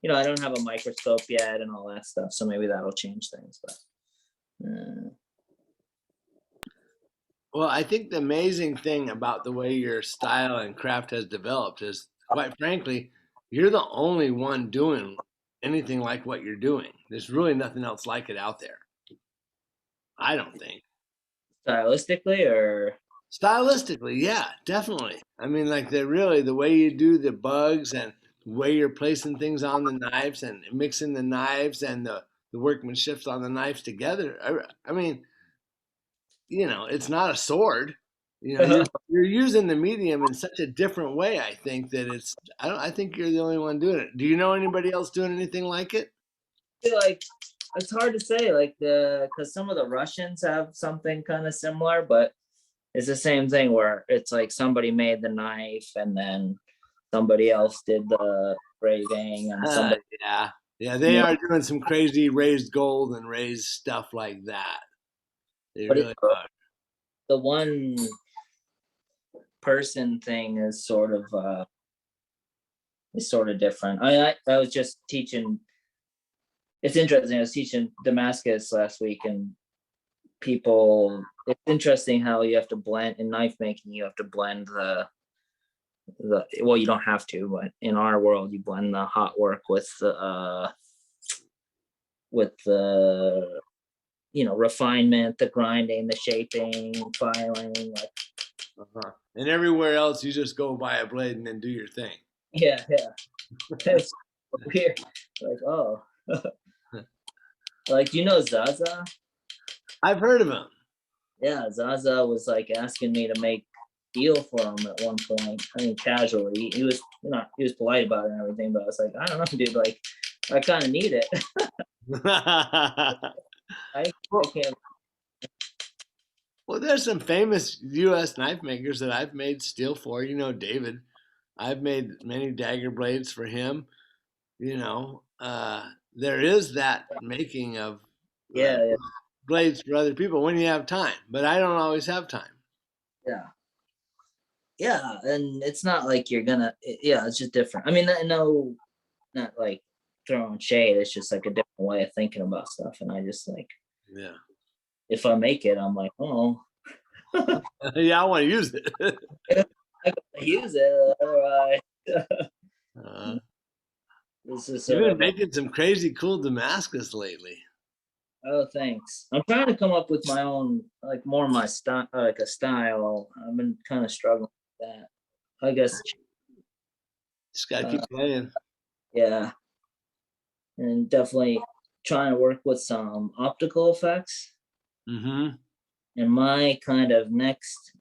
I don't have a microscope yet and all that stuff, so maybe that'll change things. But Well, I think the amazing thing about the way your style and craft has developed is, quite frankly, you're the only one doing anything like what you're doing. There's really nothing else like it out there. I don't think. Stylistically, or Stylistically, yeah, definitely. I mean, like the way you do the bugs and the way you're placing things on the knives and mixing the knives and the workmanship on the knives together. I mean, it's not a sword. You're using the medium in such a different way. I think that I think you're the only one doing it. Do you know anybody else doing anything like it? I feel like it's hard to say, like because some of the Russians have something kind of similar, but it's the same thing where it's like somebody made the knife and then somebody else did the raving and somebody. Yeah, they are doing some crazy raised gold and raised stuff like that. They But really are. The one person thing is sort of different. I was just teaching. It's interesting. I was teaching Damascus last week, and people. It's interesting how you have to blend in knife making. You have to blend the well, you don't have to, but in our world, you blend the hot work with the refinement, the grinding, the shaping, filing. And everywhere else, you just go buy a blade and then do your thing. Yeah. That's weird. Like, oh, like, do you know Zaza? I've heard of him. Yeah, Zaza was like asking me to make steel for him at one point. I mean, casually. He was, he was polite about it and everything, but I was like, I don't know, dude. Like, I kind of need it. I can't. Well, there's some famous U.S. knife makers that I've made steel for. David. I've made many dagger blades for him. There is that making of Yeah. blades for other people when you have time, but I don't always have time. Yeah, and it's not like you're gonna. Yeah, it's just different. I mean, no, not like throwing shade. It's just like a different way of thinking about stuff, and I just like. Yeah. If I make it, I'm like, oh. Yeah, I want to use it. I gotta use it. All right. This is You've been making some crazy cool Damascus lately. Oh, thanks. I'm trying to come up with my own, like more my style, like a style. I've been kind of struggling with that. I guess. Just gotta keep playing. Yeah, and definitely trying to work with some optical effects. Mm-hmm. And my kind of next,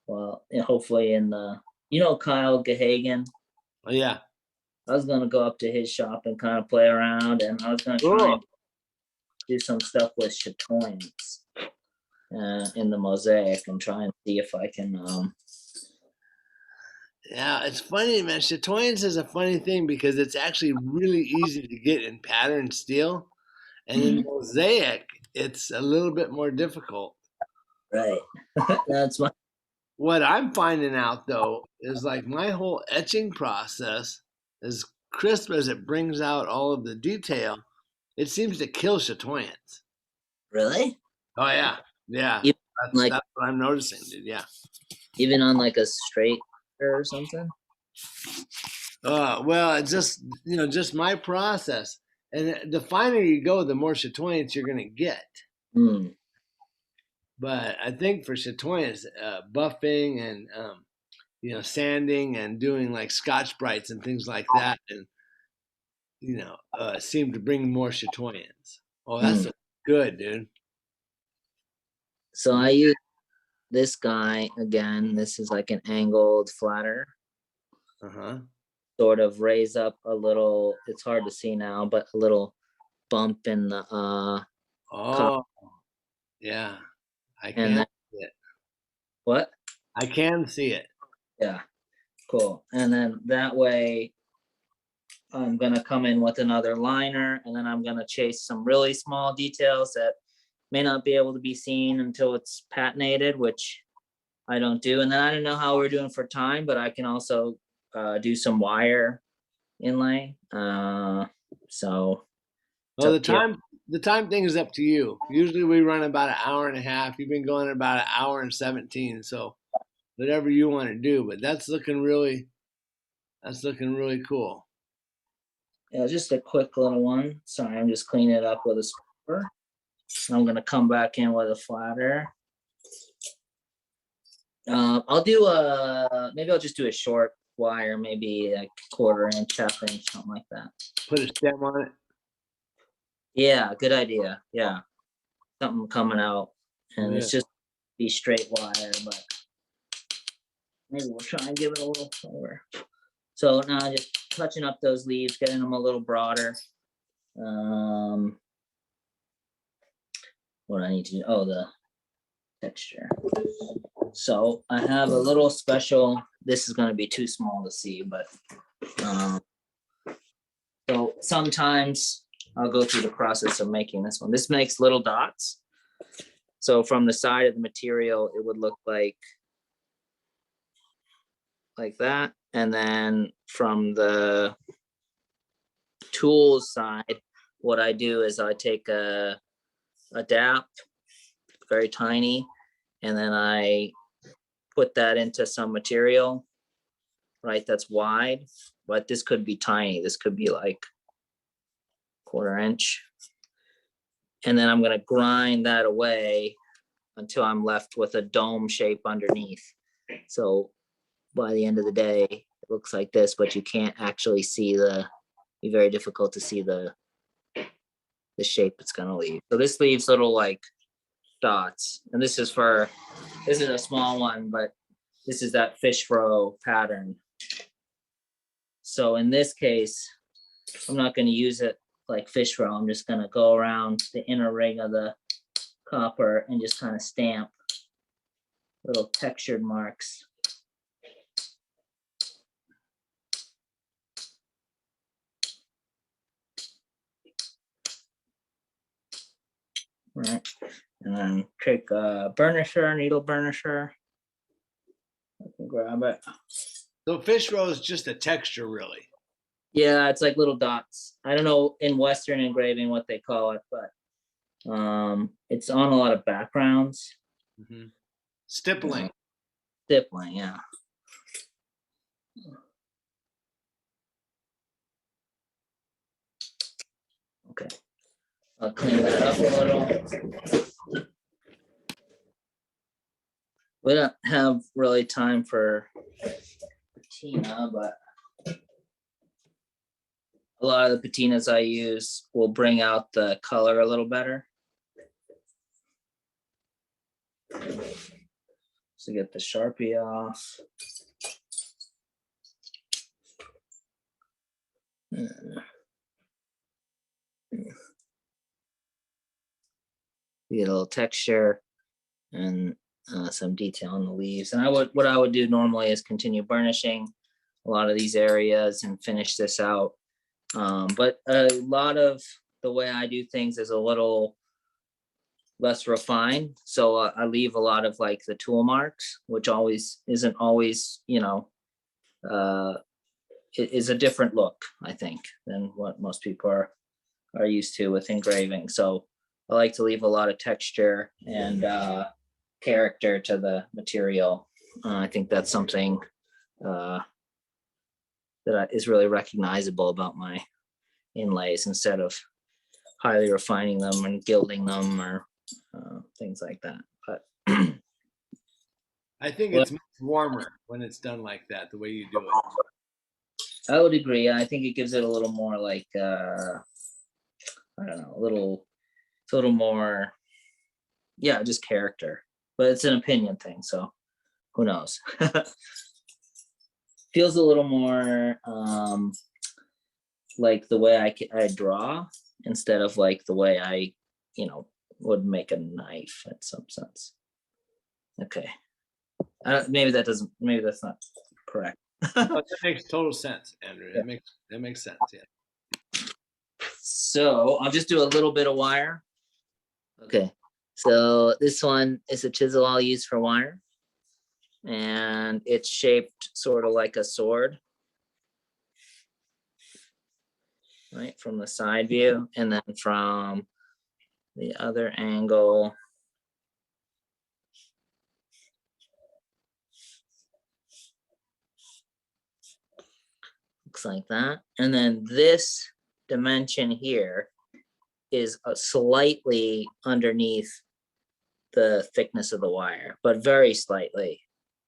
well, hopefully in the, Kyle Gahagan. Oh yeah. I was gonna go up to his shop and kind of play around, and I was gonna try and do some stuff with chatoyance in the mosaic and try and see if I can. Yeah, it's funny, man. Chatoyance is a funny thing because it's actually really easy to get in pattern steel, and in mosaic, it's a little bit more difficult. Right. That's my. What I'm finding out though is like my whole etching process, as crisp as it brings out all of the detail, it seems to kill chatoyance. Really? Oh yeah, yeah. That's what I'm noticing, dude. Yeah. Even on like a straight or something. Well, it's just my process, and the finer you go, the more chatoyance you're gonna get. But I think for chatoyance, buffing and sanding and doing like Scotch Brights and things like that, and seem to bring more chatoyance. Oh, that's good, dude. So I use this guy again. This is like an angled flatter. Sort of raise up a little. It's hard to see now, but a little bump in the. Yeah, I can see it. What? I can see it. Yeah, cool. And then that way, I'm gonna come in with another liner, and then I'm gonna chase some really small details that may not be able to be seen until it's patinated, which I don't do. And then I don't know how we're doing for time, but I can also do some wire inlay. So well, the the time thing is up to you. Usually we run about an hour and a half. You've been going about an hour and 17. So whatever you want to do, but that's looking really cool. Yeah, just a quick little one. Sorry, I'm just cleaning it up with a scraper. I'm gonna come back in with a flatter. I'll do maybe I'll just do a short wire, maybe like 1/4 inch, 1/2 inch, something like that. Put a stem on it. Yeah, good idea. Yeah, something coming out, and it's just be straight wire, but maybe we'll try and give it a little flavor. So now just touching up those leaves, getting them a little broader. What I need to do, oh, the texture. So I have a little special, this is gonna be too small to see, but so sometimes I'll go through the process of making this one. This makes little dots. So from the side of the material, it would look like that. And then from the tools side, what I do is I take a dap, very tiny, and then I put that into some material, right? That's wide, but this could be tiny. This could be like 1/4 inch. And then I'm going to grind that away until I'm left with a dome shape underneath. So by the end of the day, it looks like this, but you can't actually see be very difficult to see the shape it's going to leave. So this leaves little like dots, and this is a small one, but this is that fish roe pattern. So in this case, I'm not going to use it like fish roe. I'm just going to go around the inner ring of the copper and just kind of stamp little textured marks. Right, and then take a burnisher, needle burnisher. I can grab it. So fish roe is just a texture, really. Yeah, it's like little dots. I don't know in Western engraving what they call it, but it's on a lot of backgrounds. Mm-hmm. Stippling. Stippling, yeah. Okay, I'll clean that up a little. We don't have really time for patina, but a lot of the patinas I use will bring out the color a little better. So get the Sharpie off. Get a little texture and some detail on the leaves. And what I would do normally is continue burnishing a lot of these areas and finish this out. But a lot of the way I do things is a little less refined. So I leave a lot of like the tool marks, which isn't always, it is a different look, I think, than what most people are used to with engraving. So I like to leave a lot of texture and character to the material. I think that's something that is really recognizable about my inlays, instead of highly refining them and gilding them or things like that. But I think it's much warmer when it's done like that, the way you do it. I would agree. I think it gives it a little more like I don't know, it's a little more, yeah, just character. But it's an opinion thing, so who knows? Feels a little more like the way I draw, instead of like the way I, would make a knife in some sense. Okay. Maybe that's not correct. But that makes total sense, Andrew. Yeah. That makes sense. Yeah. So I'll just do a little bit of wire. Okay. So this one is a chisel I'll use for wire, and it's shaped sort of like a sword, right, from the side view, and then from the other angle. Looks like that. And then this dimension here is slightly underneath the thickness of the wire, but very slightly.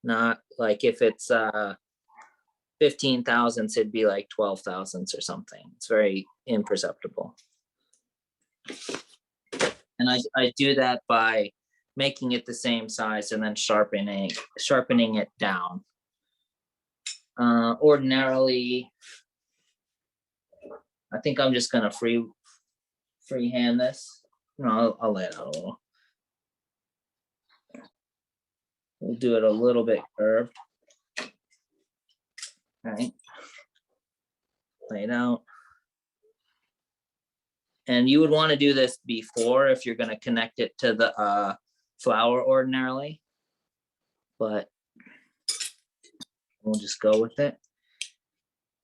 Not like if it's 15 thousandths, it'd be like 12 thousandths or something. It's very imperceptible. And I do that by making it the same size and then sharpening it down. Ordinarily, I think I'm just gonna freehand this. No, I'll lay it out a little. We'll do it a little bit curved. All right, lay it out. And you would want to do this before if you're going to connect it to the flower ordinarily, but we'll just go with it.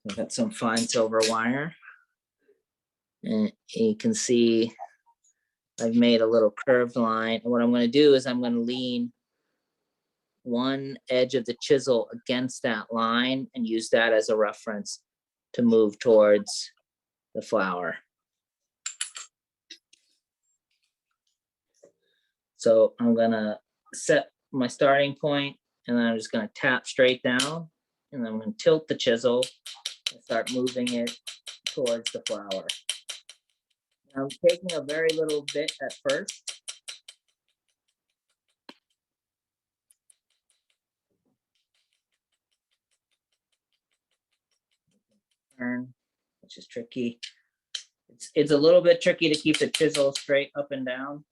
I've got some fine silver wire, and you can see I've made a little curved line. And what I'm going to do is I'm going to lean one edge of the chisel against that line and use that as a reference to move towards the flower. So I'm gonna set my starting point, and then I'm just gonna tap straight down, and then I'm gonna tilt the chisel and start moving it towards the flower. I'm taking a very little bit at first. Turn, which is tricky. It's a little bit tricky to keep the chisel straight up and down.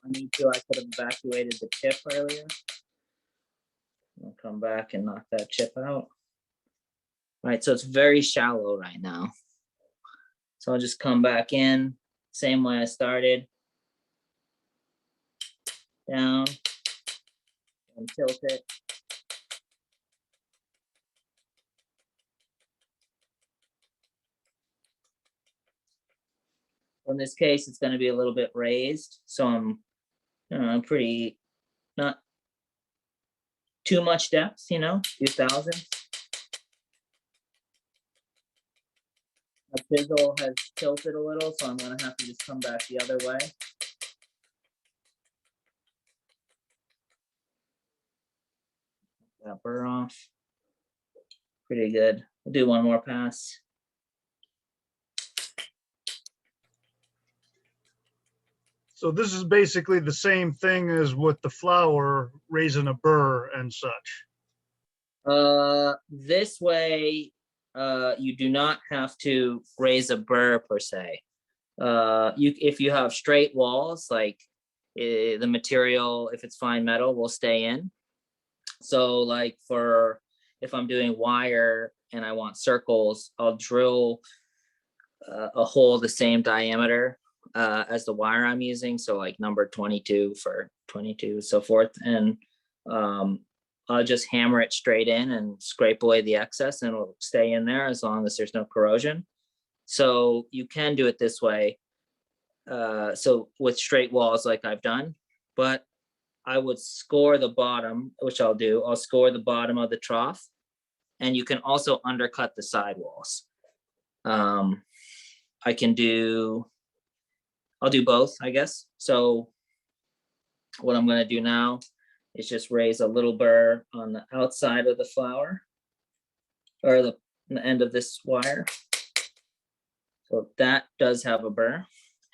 I need to, I could have evacuated the chip earlier. I'll come back and knock that chip out. All right, so it's very shallow right now. So I'll just come back in, same way I started. Down, and tilt it. In this case, it's going to be a little bit raised. So I'm pretty, not too much depth, 2,000. My chisel has tilted a little, so I'm going to have to just come back the other way. That burr off. Pretty good. We'll do one more pass. So this is basically the same thing as with the flower, raising a burr and such. This way, you do not have to raise a burr per se. If you have straight walls, like the material, if it's fine metal, will stay in. So like if I'm doing wire and I want circles, I'll drill a hole the same diameter as the wire I'm using. So like number 22 for 22, so forth. And I'll just hammer it straight in and scrape away the excess, and it'll stay in there as long as there's no corrosion. So you can do it this way. So with straight walls like I've done, but I would score the bottom, which I'll do. I'll score the bottom of the trough, and you can also undercut the sidewalls. I'll do both, I guess. So what I'm going to do now is just raise a little burr on the outside of the flower, or the end of this wire. So that does have a burr.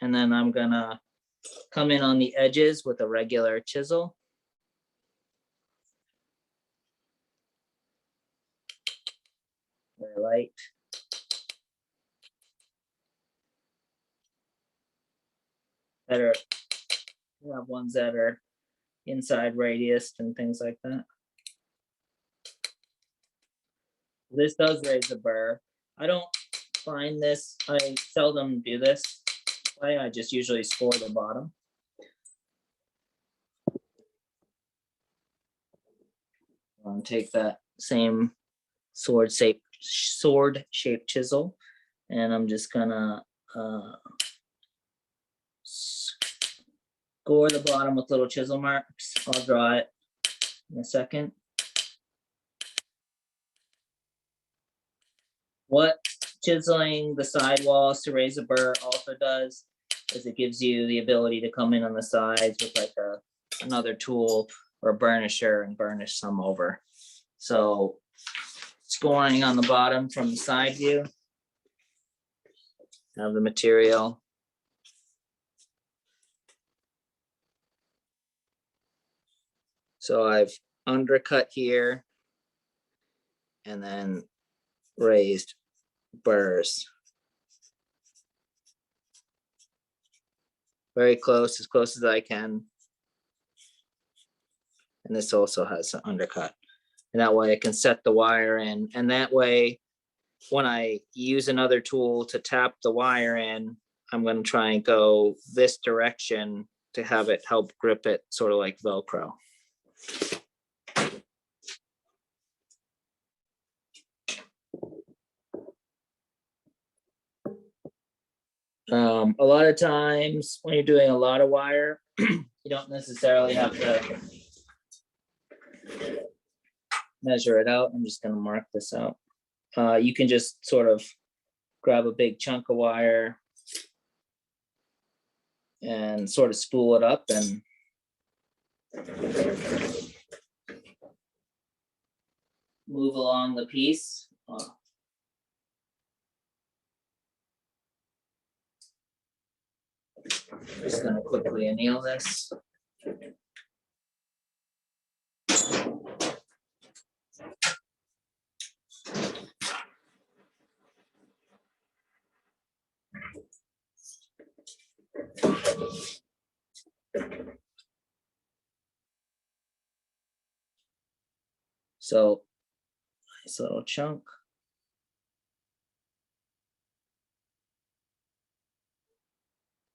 And then I'm going to come in on the edges with a regular chisel. Very light. Better have ones that are inside radius and things like that. This does raise a burr. I don't find this, I seldom do this way. I just usually score the bottom. Take that same sword-shaped chisel And I'm just gonna score the bottom with little chisel marks. I'll draw it in a second. What chiseling the sidewalls to raise a burr also does is it gives you the ability to come in on the sides with like another tool or a burnisher and burnish some over. So scoring on the bottom from the side view of the material. So I've undercut here and then raised burrs. Very close, as close as I can. And this also has an undercut. And that way I can set the wire in. And that way, when I use another tool to tap the wire in, I'm going to try and go this direction to have it help grip it sort of like Velcro. A lot of times when you're doing a lot of wire, you don't necessarily have to measure it out. I'm just going to mark this out. You can just sort of grab a big chunk of wire and sort of spool it up and move along the piece. Just going to quickly anneal this. So, nice little chunk.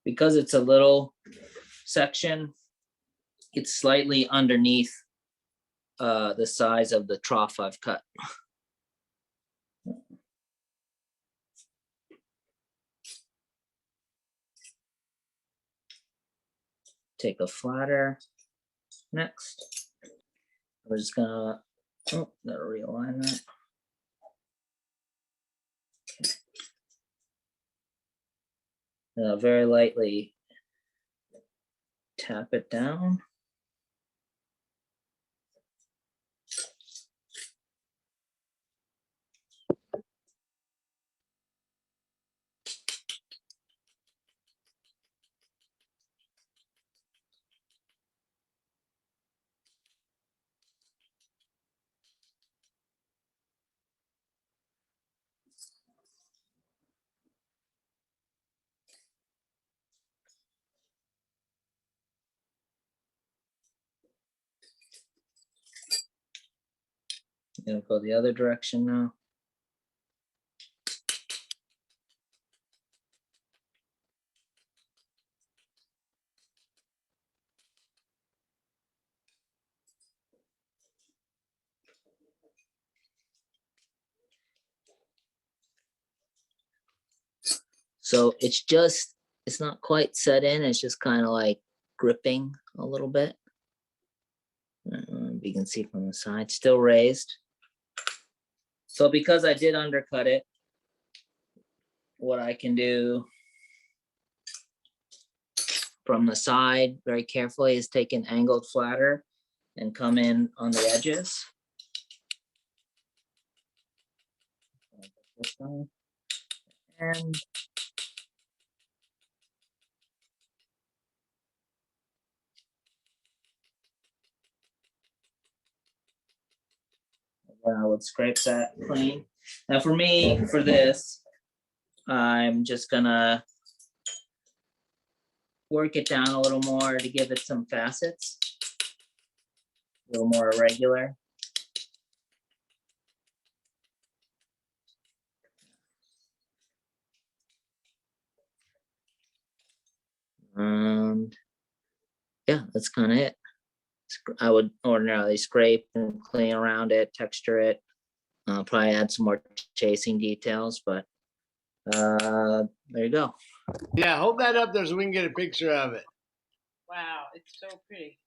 Because it's a little section, it's slightly underneath the size of the trough I've cut. Take a flatter next. We're just gonna, gotta realign that. Very lightly tap it down. Gonna go the other direction now. So it's not quite set in, it's just kind of like gripping a little bit. You can see from the side, still raised. So because I did undercut it, what I can do from the side very carefully is take an angled flatter and come in on the edges. And I would scrape that clean. Now for me, for this, I'm just gonna work it down a little more to give it some facets, a little more irregular. And yeah, that's kind of it. I would ordinarily scrape and clean around it, texture it, probably add some more chasing details, but There you go. Yeah, hold that up there so we can get a picture of it. Wow, it's so pretty.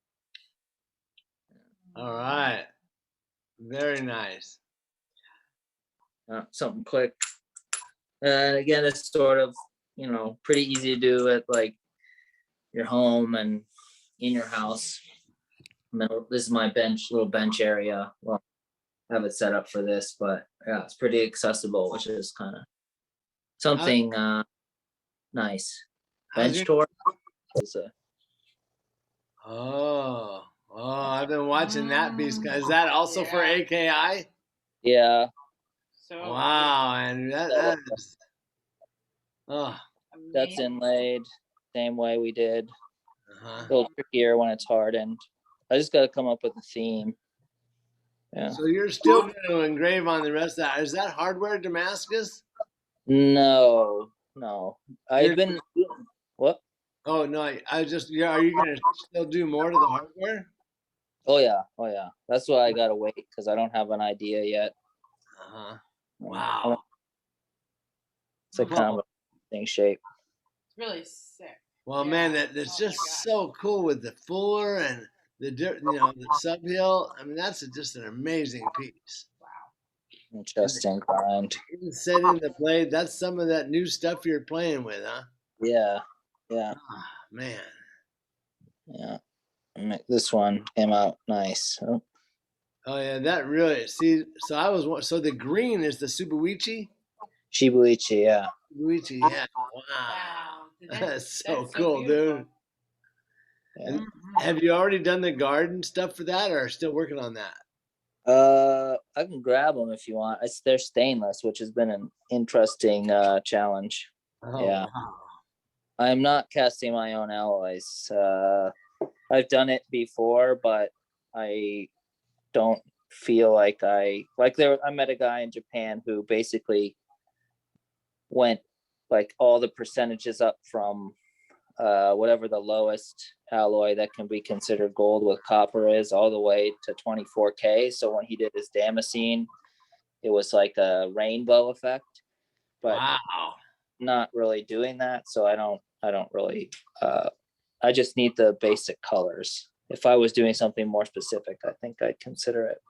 All right. Very nice. Something quick. And again, it's sort of, pretty easy to do at like your home and in your house. This is my little bench area. Well, I have it set up for this, but yeah, it's pretty accessible, which is kind of something nice. Bench tour. Oh, I've been watching that piece. Is that also for AKI? Yeah. So Wow, and that is. Oh. That's inlaid same way we did. Uh-huh. A little trickier when it's hardened. I just got to come up with a theme. Yeah. So you're still going to engrave on the rest of that. Is that hardware Damascus? No. I've been what? Oh no, I just are you going to still do more to the hardware? Oh yeah. That's why I gotta wait because I don't have an idea yet. Uh-huh. Wow. It's like kind of a thing shape. it's really sick. Well, man, that's just so cool with the fuller and the the subhill. I mean, that's just an amazing piece. Wow. Interesting grind. Even setting the blade, that's some of that new stuff you're playing with, huh? Yeah. Oh, man. Yeah. This one came out nice. Oh yeah, that really. See, so the green is the Subuichi. Shibuichi, yeah. Subuichi, yeah. Wow. That's so cool, dude. Yeah. And have you already done the garden stuff for that, or still working on that? I can grab them if you want. They're stainless, which has been an interesting challenge. Oh, yeah. wow. I'm not casting my own alloys. I've done it before, but I don't feel like I met a guy in Japan who basically went like all the percentages up from whatever the lowest alloy that can be considered gold with copper is all the way to 24K. So when he did his Damascene, it was like a rainbow effect, but wow. Not really doing that. So I don't really, I just need the basic colors. If I was doing something more specific, I think I'd consider it,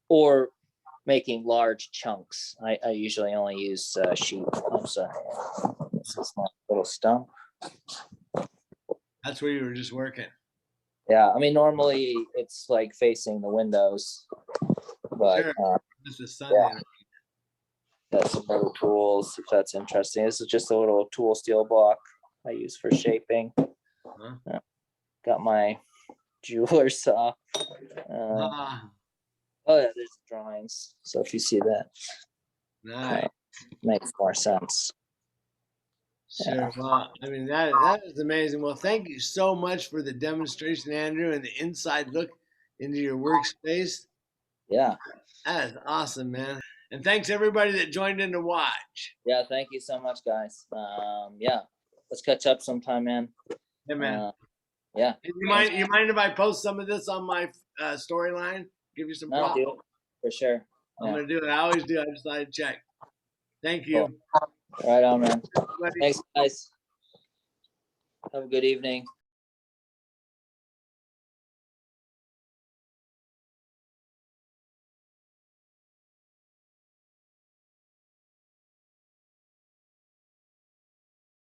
or making large chunks. I usually only use sheet. I'm sorry. This is my little stump. That's where you were just working. Yeah, I mean, normally it's like facing the windows, but Sure. This is sun. Yeah. Got some little tools if that's interesting. This is just a little tool steel block I use for shaping. Huh? Got my jeweler's saw. Oh yeah, there's the drawings. So if you see that, Nice. Makes more sense. Sure. Yeah. Well, I mean, that is amazing. Well, thank you so much for the demonstration, Andrew, and the inside look into your workspace. Yeah. That is awesome, man. And thanks everybody that joined in to watch. Yeah, thank you so much, guys. Yeah, let's catch up sometime, man. Yeah, man. Yeah. You mind if I post some of this on my storyline? Give you some No, props? dude, for sure. I'm gonna do it. I always do. I just thought I'd check. Thank you. Cool. Right on, man. Everybody. Thanks, guys. Have a good evening.